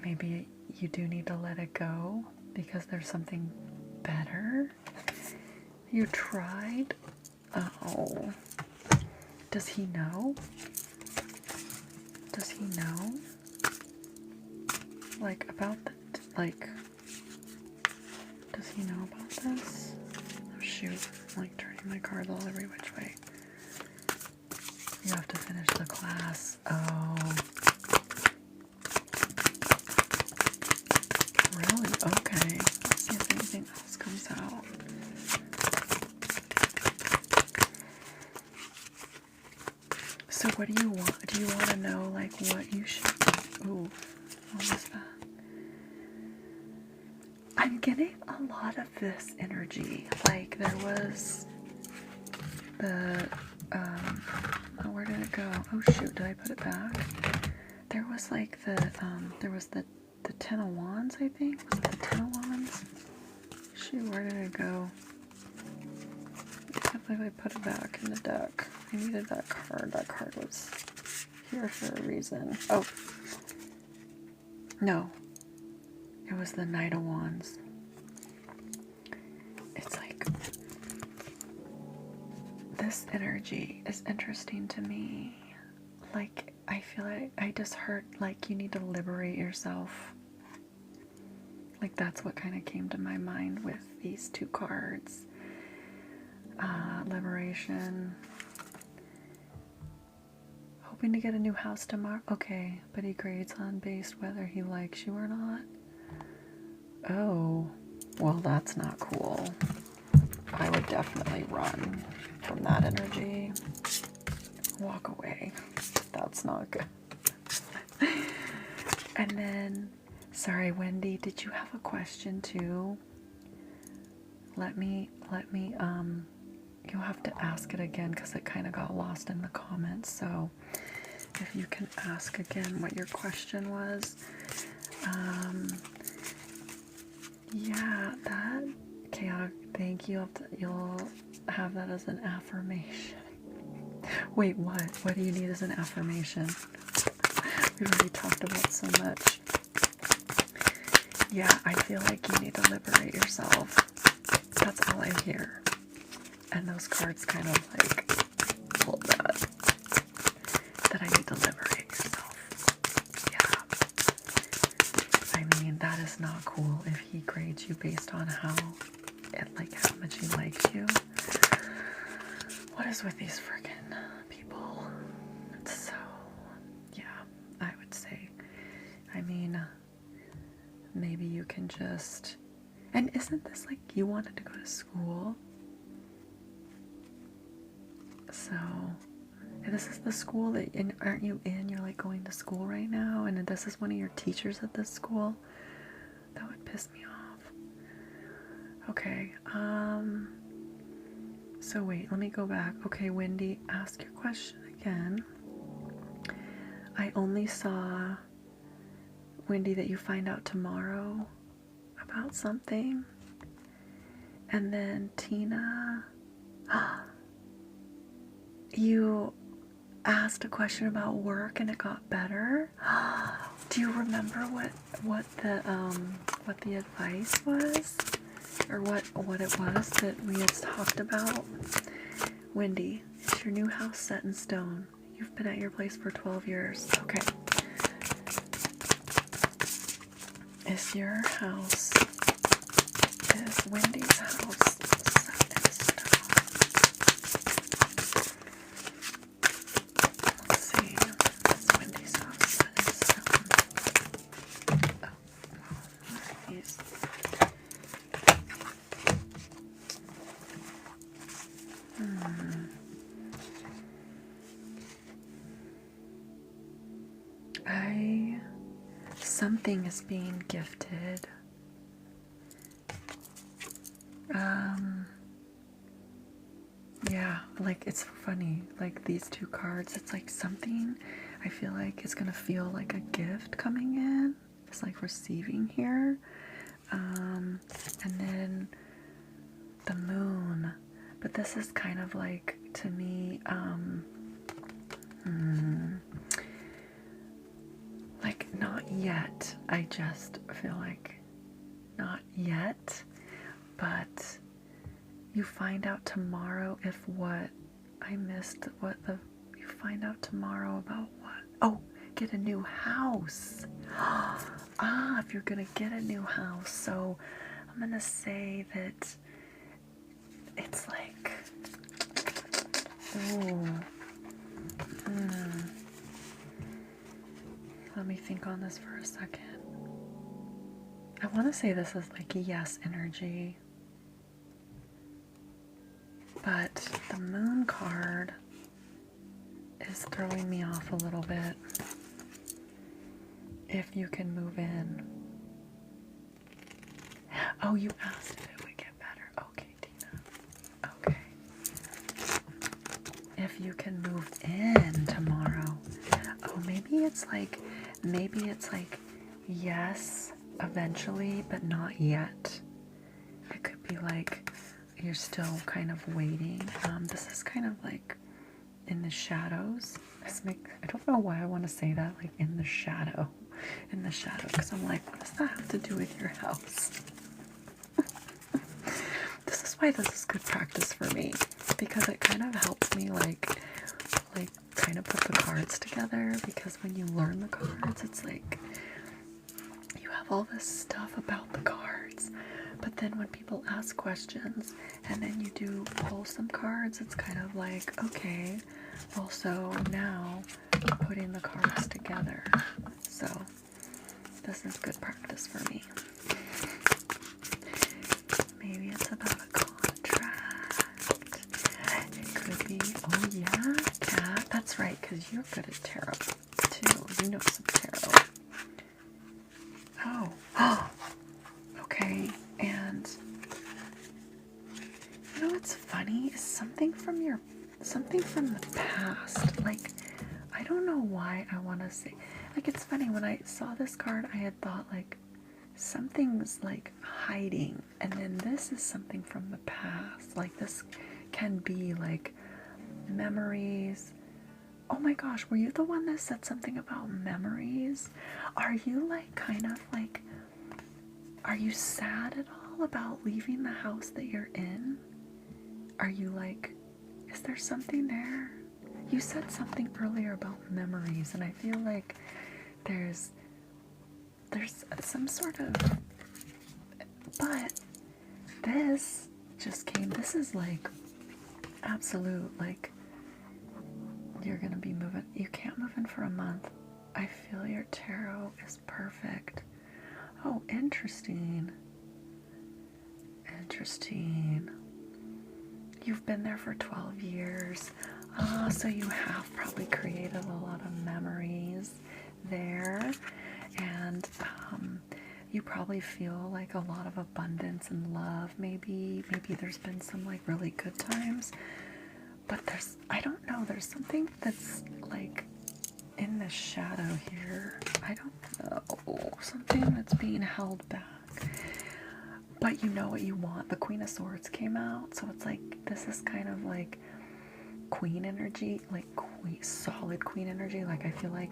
maybe you do need to let it go because there's something better. You tried. Oh, does he know? Does he know? Like about the, like, does he know about this? Oh shoot, I'm like turning my cards all every which way. You have to finish the class. Oh. Really? Okay. Let's see if anything else comes out. So what do you want? Do you want to know, like, what you should... Ooh, what was that? I'm getting a lot of this energy. Like, there was the... oh, where did it go? Oh, shoot, did I put it back? There was, like, there was the Ten of Wands, I think? Was it the Ten of Wands? Shoot, where did it go? I believe I put it back in the deck. I needed that card. That card was here for a reason. Oh. No. It was the Knight of Wands. It's like, this energy is interesting to me. Like, I feel like I just heard, like, you need to liberate yourself. Like, that's what kind of came to my mind with these two cards. Liberation. Hoping to get a new house tomorrow. Okay, but he grades on based whether he likes you or not. Oh, well, that's not cool. I would definitely run from that energy. Walk away. That's not good. And then, sorry, Wendy, did you have a question too? Let me, you'll have to ask it again because it kind of got lost in the comments. So if you can ask again what your question was. Yeah, that chaotic, thank you. You'll have that as an affirmation. Wait, what? What do you need as an affirmation? We've already talked about so much. Yeah, I feel like you need to liberate yourself. That's all I hear. And those cards kind of like hold that. That I need to liberate yourself. Yeah. I mean, that is not cool if he grades you based on how much he likes you. What is with these freaking people? It's so, yeah, I would say. I mean, maybe you can just, and isn't this like you wanted to go to school? So, this is the school that, aren't you in? You're like going to school right now, and this is one of your teachers at this school? That would piss me off. Okay, so wait, let me go back. Okay, Wendy, ask your question again. I only saw, Wendy, that you find out tomorrow about something. And then Tina, you asked a question about work and it got better. Do you remember what the advice was, or what it was that we had talked about? Wendy, is your new house set in stone? You've been at your place for 12 years. Okay. Is Wendy's house set in stone? Let's see. Is Wendy's house set in stone? Oh, something is being gifted. Yeah, like it's funny, like these two cards, it's like something I feel like is gonna feel like a gift coming in. It's like receiving here. And then the moon. But this is kind of like, to me, like not yet. I just feel like not yet, but you find out tomorrow if what I missed, you find out tomorrow about what? Oh, get a new house. If you're gonna get a new house. So I'm gonna say that it's like, let me think on this for a second. I want to say this is like a yes energy. But the moon card is throwing me off a little bit. If you can move in. Oh, you asked if it would get better. Okay, Tina. Okay. If you can move in tomorrow. Oh, maybe it's like yes, eventually, but not yet. It could be like you're still kind of waiting. This is kind of like in the shadows. I don't know why I want to say that, like in the shadow, because I'm like, what does that have to do with your house? This is why this is good practice for me, because it kind of helps me like kind of put the cards together, because when you learn the cards, it's like you have all this stuff about the cards, but then when people ask questions and then you do pull some cards, it's kind of like, okay, well, so now putting the cards together. So this is good practice for me. Maybe it's about a contract. It could be, oh yeah, cat. That's right, because you're good at tarot too. You know some tarot. Oh, okay. And you know what's funny is something from the past. Like, I don't know why I want to say, like, it's funny, when I saw this card, I had thought like something's like hiding, and then this is something from the past. Like, this can be like memories. Oh my gosh, were you the one that said something about memories? Are you like kind of like, are you sad at all about leaving the house that you're in? Are you like, is there something there? You said something earlier about memories, and I feel like there's some sort of, but this just came, this is like absolute, like, you're gonna be moving, you can't move in for a month. I feel your tarot is perfect. Oh, interesting. You've been there for 12 years. So you have probably created a lot of memories there. And you probably feel like a lot of abundance and love. Maybe there's been some like really good times. But I don't know, there's something that's like in the shadow here. I don't know. Something that's being held back. But you know what you want. The Queen of Swords came out. So it's like, this is kind of like queen energy. Like solid queen energy. Like, I feel like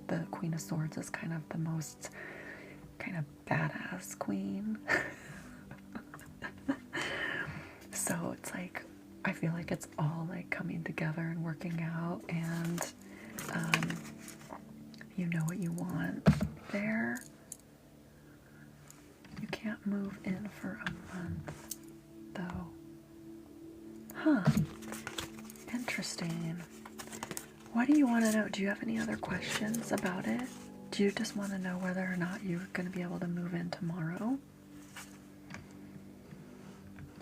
the Queen of Swords is kind of the most kind of badass queen. So it's like, I feel like it's all like coming together and working out, and you know what you want there. You can't move in for a month though. Huh. Interesting. What do you want to know? Do you have any other questions about it? Do you just want to know whether or not you're going to be able to move in tomorrow?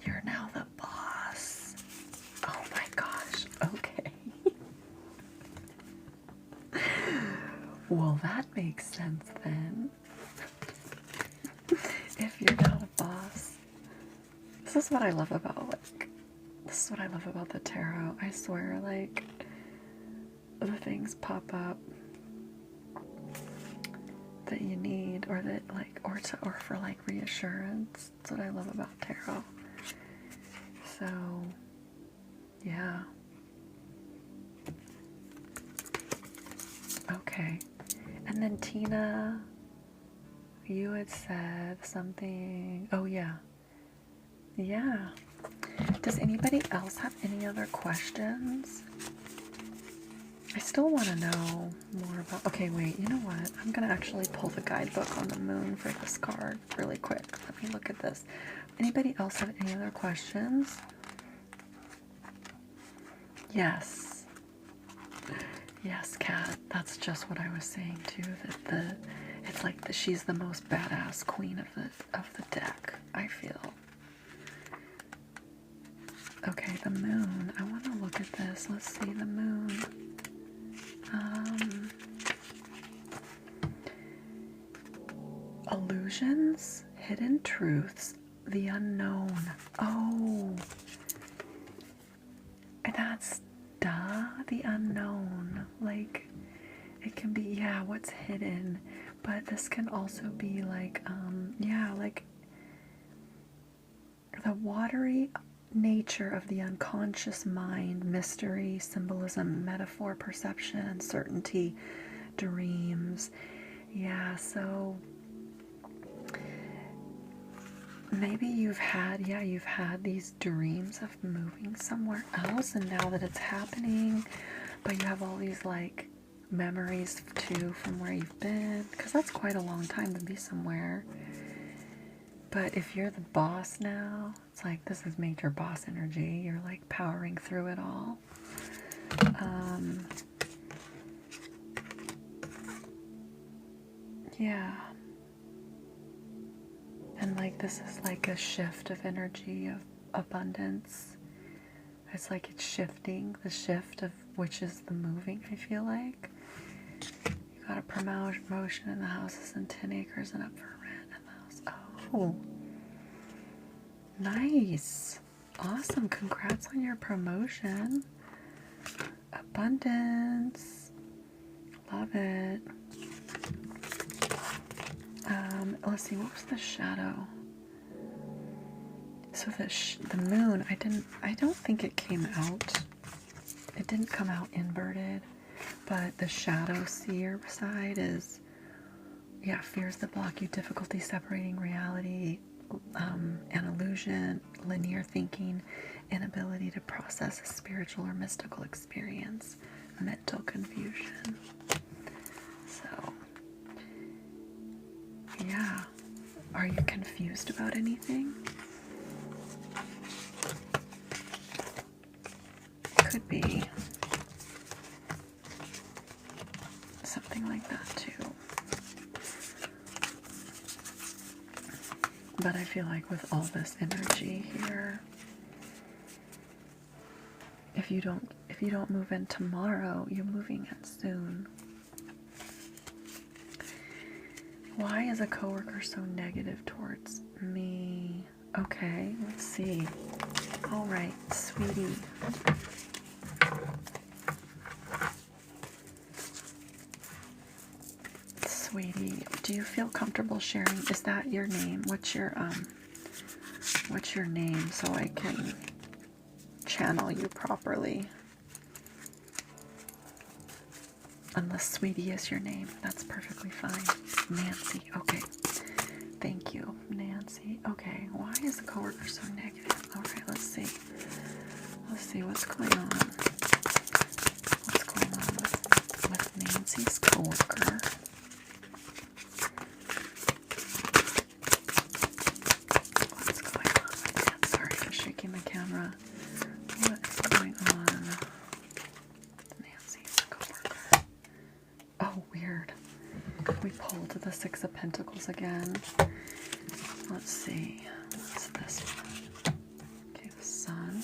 You're now the boss. Oh my gosh. Okay. Well, that makes sense then. If you're not a boss. This is what I love about, this is what I love about the tarot. I swear, like, the things pop up that you need, or that, like, or for, like, reassurance. That's what I love about tarot. So, yeah. Okay. And then Tina, you had said something. Oh, yeah. Yeah. Does anybody else have any other questions? I still want to know more about... Okay, wait. You know what? I'm going to actually pull the guidebook on the moon for this card really quick. Let me look at this. Anybody else have any other questions? Yes. Yes, Kat. That's just what I was saying too. That it's like she's the most badass queen of the deck, I feel. Okay, the moon. I want to look at this. Let's see the moon. Illusions, hidden truths, the unknown. Oh, that's the unknown. Like, it can be, yeah, what's hidden, but this can also be like, yeah, like the watery nature of the unconscious mind, mystery, symbolism, metaphor, perception, uncertainty, dreams. Yeah, so maybe you've had these dreams of moving somewhere else, and now that it's happening, but you have all these like memories too from where you've been, because that's quite a long time to be somewhere. But if you're the boss now, it's like this is major boss energy. You're like powering through it all. Yeah. And like this is like a shift of energy of abundance. It's like it's shifting, the shift of which is the moving, I feel like. You got a promotion in the houses and 10 acres and up for rent in the house. Oh. Nice. Awesome. Congrats on your promotion. Abundance. Love it. Let's see, what was the shadow? So the moon, I don't think it came out. It didn't come out inverted, but the shadow seer side is, yeah, fears that block you, difficulty separating reality, an illusion, linear thinking, inability to process a spiritual or mystical experience, mental confusion. So, yeah. Are you confused about anything? Could be something like that too. But I feel like with all this energy here, if you don't move in tomorrow, you're moving in soon. Why is a coworker so negative towards me? Okay, let's see. All right, sweetie. Sweetie, do you feel comfortable sharing? Is that your name? What's your name so I can channel you properly? Unless Sweetie is your name, that's perfectly fine. Nancy, okay. Thank you, Nancy. Okay, why is the coworker so negative? All right, let's see. Let's see what's going on. What's going on with Nancy's coworker? What's going on with that? Sorry for shaking the camera. What's going on? Oh, weird. We pulled the Six of Pentacles again. Let's see. What's this one? Okay, the Sun.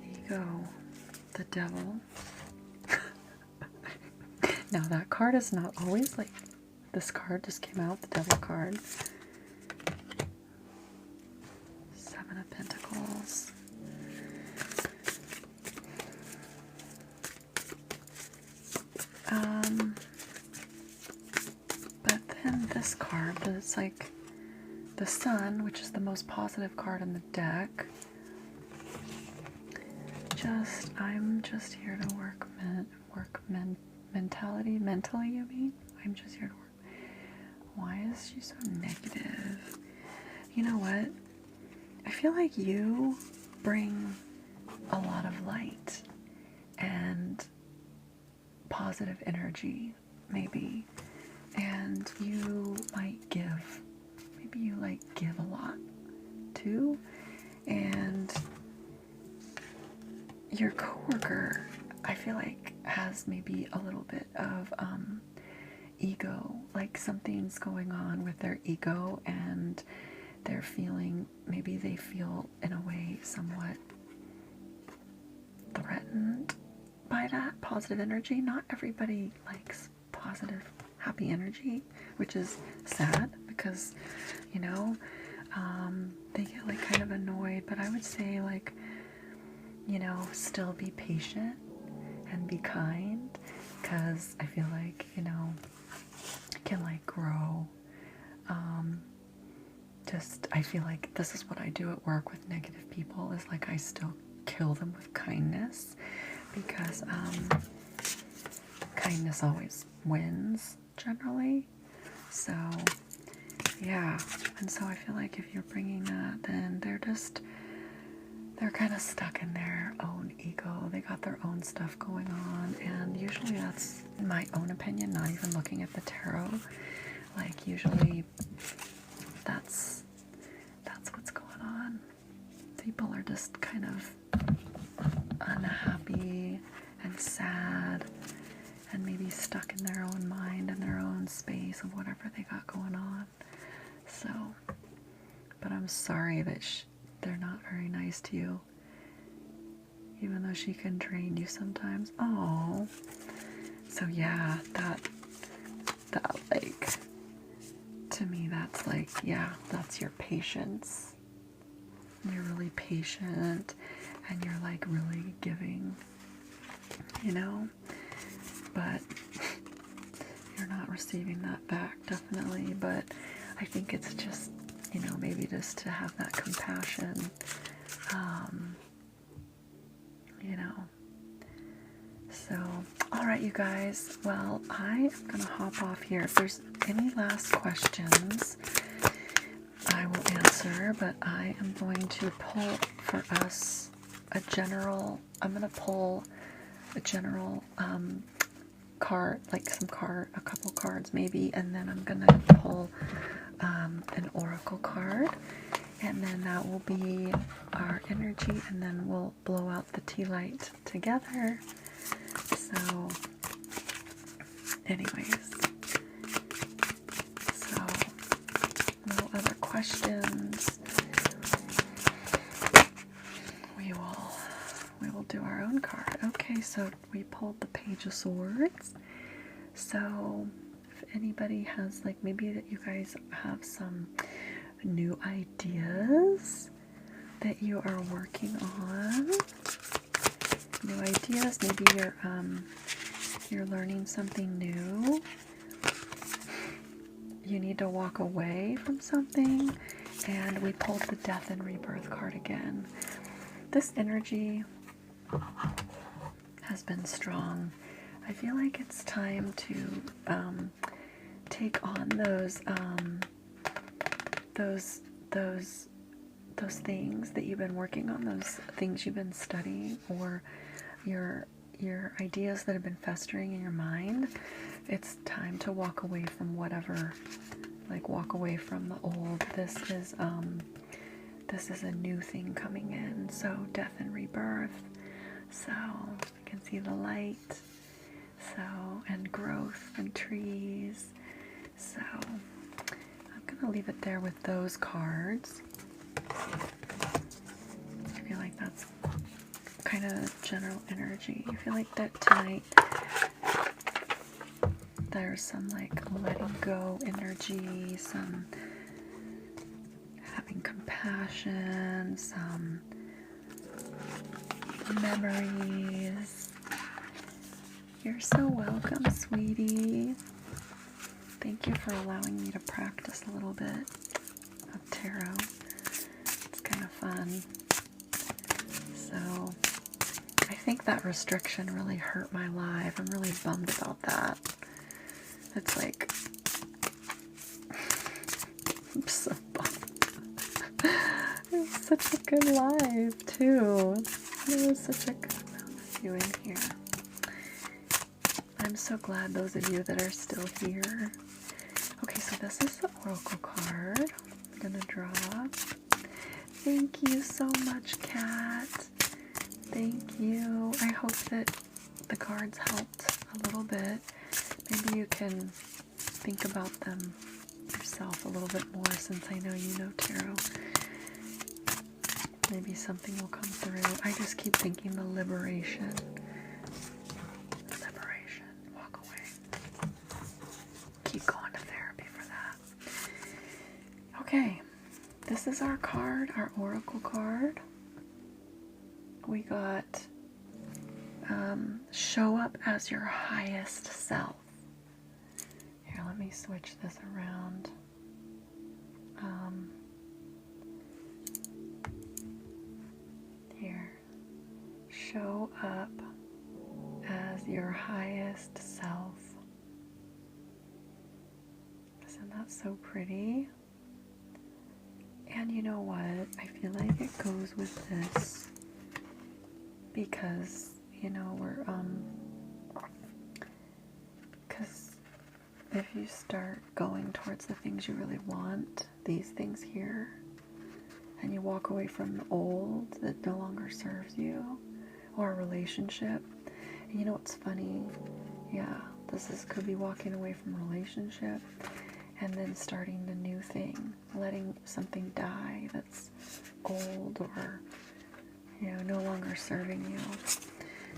Ego. The Devil. Now that card is not always like, this card just came out, the Devil card. Seven of Pentacles. But then this card, it's like the Sun, which is the most positive card in the deck. I'm just here to work mentally, you mean? I'm just here to work. Why is she so negative? You know what? I feel like you bring a lot of light and positive energy, maybe. And you might give. Maybe you like give a lot too. And your coworker, I feel like, has maybe a little bit of ego, like something's going on with their ego, and they're feeling, maybe they feel in a way somewhat threatened by that positive energy. Not everybody likes positive, happy energy, which is sad because, you know, they get like kind of annoyed. But I would say, like, you know, still be patient and be kind, because I feel like, you know, it can like grow. I feel like this is what I do at work with negative people, is like I still kill them with kindness, because kindness always wins generally. So yeah, and so I feel like if you're bringing that, then they're kind of stuck in their own ego. They got their own stuff going on, and usually that's, in my own opinion, not even looking at the tarot, like usually that's what's going on. People are just kind of unhappy and sad, and maybe stuck in their own mind and their own space of whatever they got going on. So, but I'm sorry that they're not very nice to you, even though she can drain you sometimes. Oh, so yeah, that like, to me, that's like, yeah, that's your patience. You're really patient, and you're like really giving, you know, but you're not receiving that back, definitely. But I think it's just, you know, maybe just to have that compassion, you know. So, all right, you guys. Well, I am going to hop off here. If there's any last questions, I will answer, but I am going to pull for us a general card, like a couple cards maybe, and then I'm going to pull an oracle card, and then that will be our energy, and then we'll blow out the tea light together. So anyways, so no other questions. We will do our own card. Okay, so we pulled the Page of Swords. So if anybody has, like, maybe that you guys have some new ideas that you are working on, new ideas, maybe you're learning something new, you need to walk away from something, and we pulled the Death and Rebirth card again. This energy has been strong. I feel like it's time to take on those things that you've been working on, those things you've been studying, or your ideas that have been festering in your mind. It's time to walk away from whatever, like walk away from the old. This is a new thing coming in. So Death and Rebirth. So you can see the light. So, and growth and trees. So I'm gonna leave it there with those cards. I feel like that's kind of general energy. I feel like that tonight there's some like letting go energy, some having compassion, some memories. You're so welcome, sweetie. Thank you for allowing me to practice a little bit of tarot. It's kind of fun. So, I think that restriction really hurt my life. I'm really bummed about that. It's like, I'm so bummed. It was such a good live, too. It was such a good amount of you in here. I'm so glad those of you that are still here. Okay, so this is the oracle card I'm gonna draw. Thank you so much, Kat. Thank you. I hope that the cards helped a little bit. Maybe you can think about them yourself a little bit more since I know you know tarot. Maybe something will come through. I just keep thinking the liberation. Liberation. Walk away. Keep going to therapy for that. Okay. This is our card, our oracle card. We got show up as your highest self. Here, let me switch this around. Here. Show up as your highest self. Isn't that so pretty? And you know what? I feel like it goes with this because, you know, because if you start going towards the things you really want, these things here, and you walk away from the old that no longer serves you, or a relationship, and you know what's funny? Yeah, could be walking away from a relationship and then starting a new thing, letting something die that's old or, you know, no longer serving you.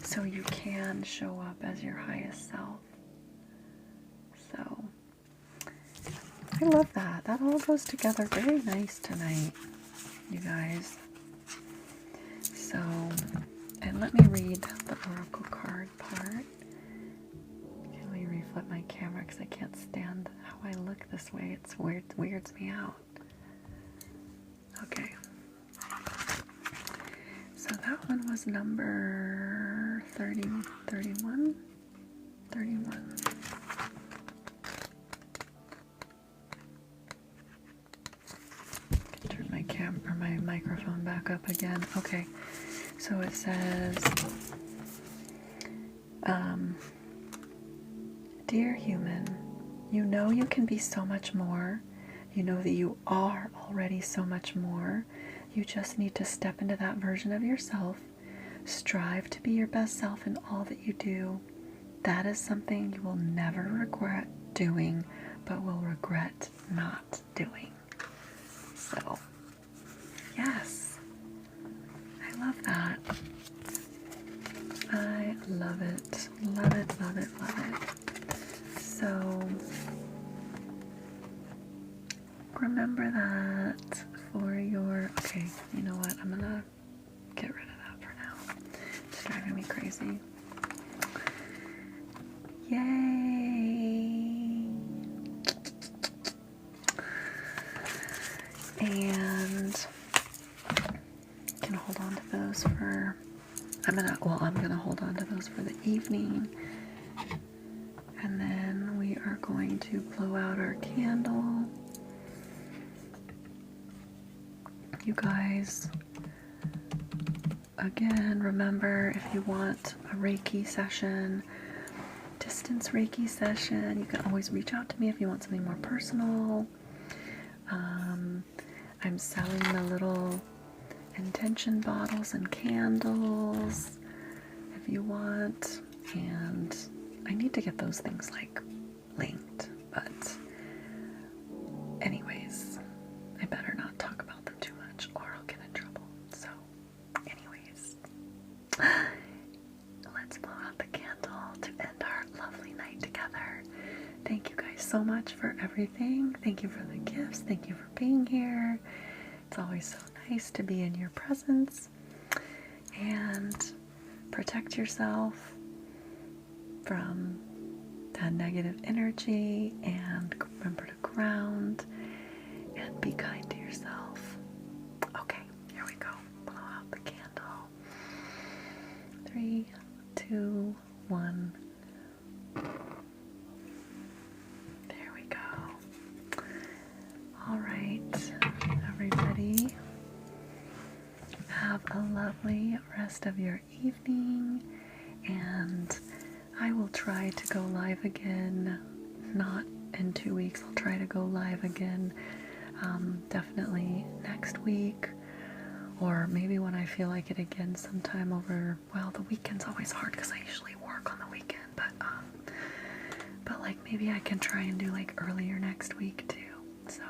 So you can show up as your highest self. So, I love that. That all goes together very nice tonight, you guys. So, and let me read the oracle card part. Let me reflip my camera because I can't stand how I look this way. It's weird, it weirds me out. Okay. So that one was number 31. Turn my microphone back up again. Okay. So it says, Dear human, you know you can be so much more. You know that you are already so much more. You just need to step into that version of yourself. Strive to be your best self in all that you do. That is something you will never regret doing, but will regret not doing. So, yes. I love that. I love it. Love it, love it, love it. So, remember that for your... Okay, you know what? I'm gonna get rid of that for now. It's driving me crazy. Yay! And you can hold on to those for... I'm gonna hold on to those for the evening. And then we are going to blow out our candle. You guys, again, remember, if you want a Reiki session, distance Reiki session, you can always reach out to me if you want something more personal. I'm selling the little intention bottles and candles if you want, and I need to get those things like linked, but anyways, I better not talk about them too much or I'll get in trouble. So anyways, let's blow out the candle to end our lovely night together. so much for everything. Thank you for the gifts. Thank you for being here. It's always so nice to be in your presence. And protect yourself from that negative energy, and remember to ground and be kind to yourself. Okay, here we go. Blow out the candle. 3, 2, 1. There we go. All right, everybody. Have a lovely rest of your evening, and I will try to go live again, not in 2 weeks. I'll try to go live again, definitely next week, or maybe when I feel like it again sometime over, well, the weekend's always hard because I usually work on the weekend, but like maybe I can try and do like earlier next week too. So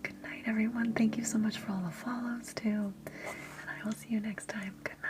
good night, everyone. Thank you so much for all the follows too, and I will see you next time. Good night.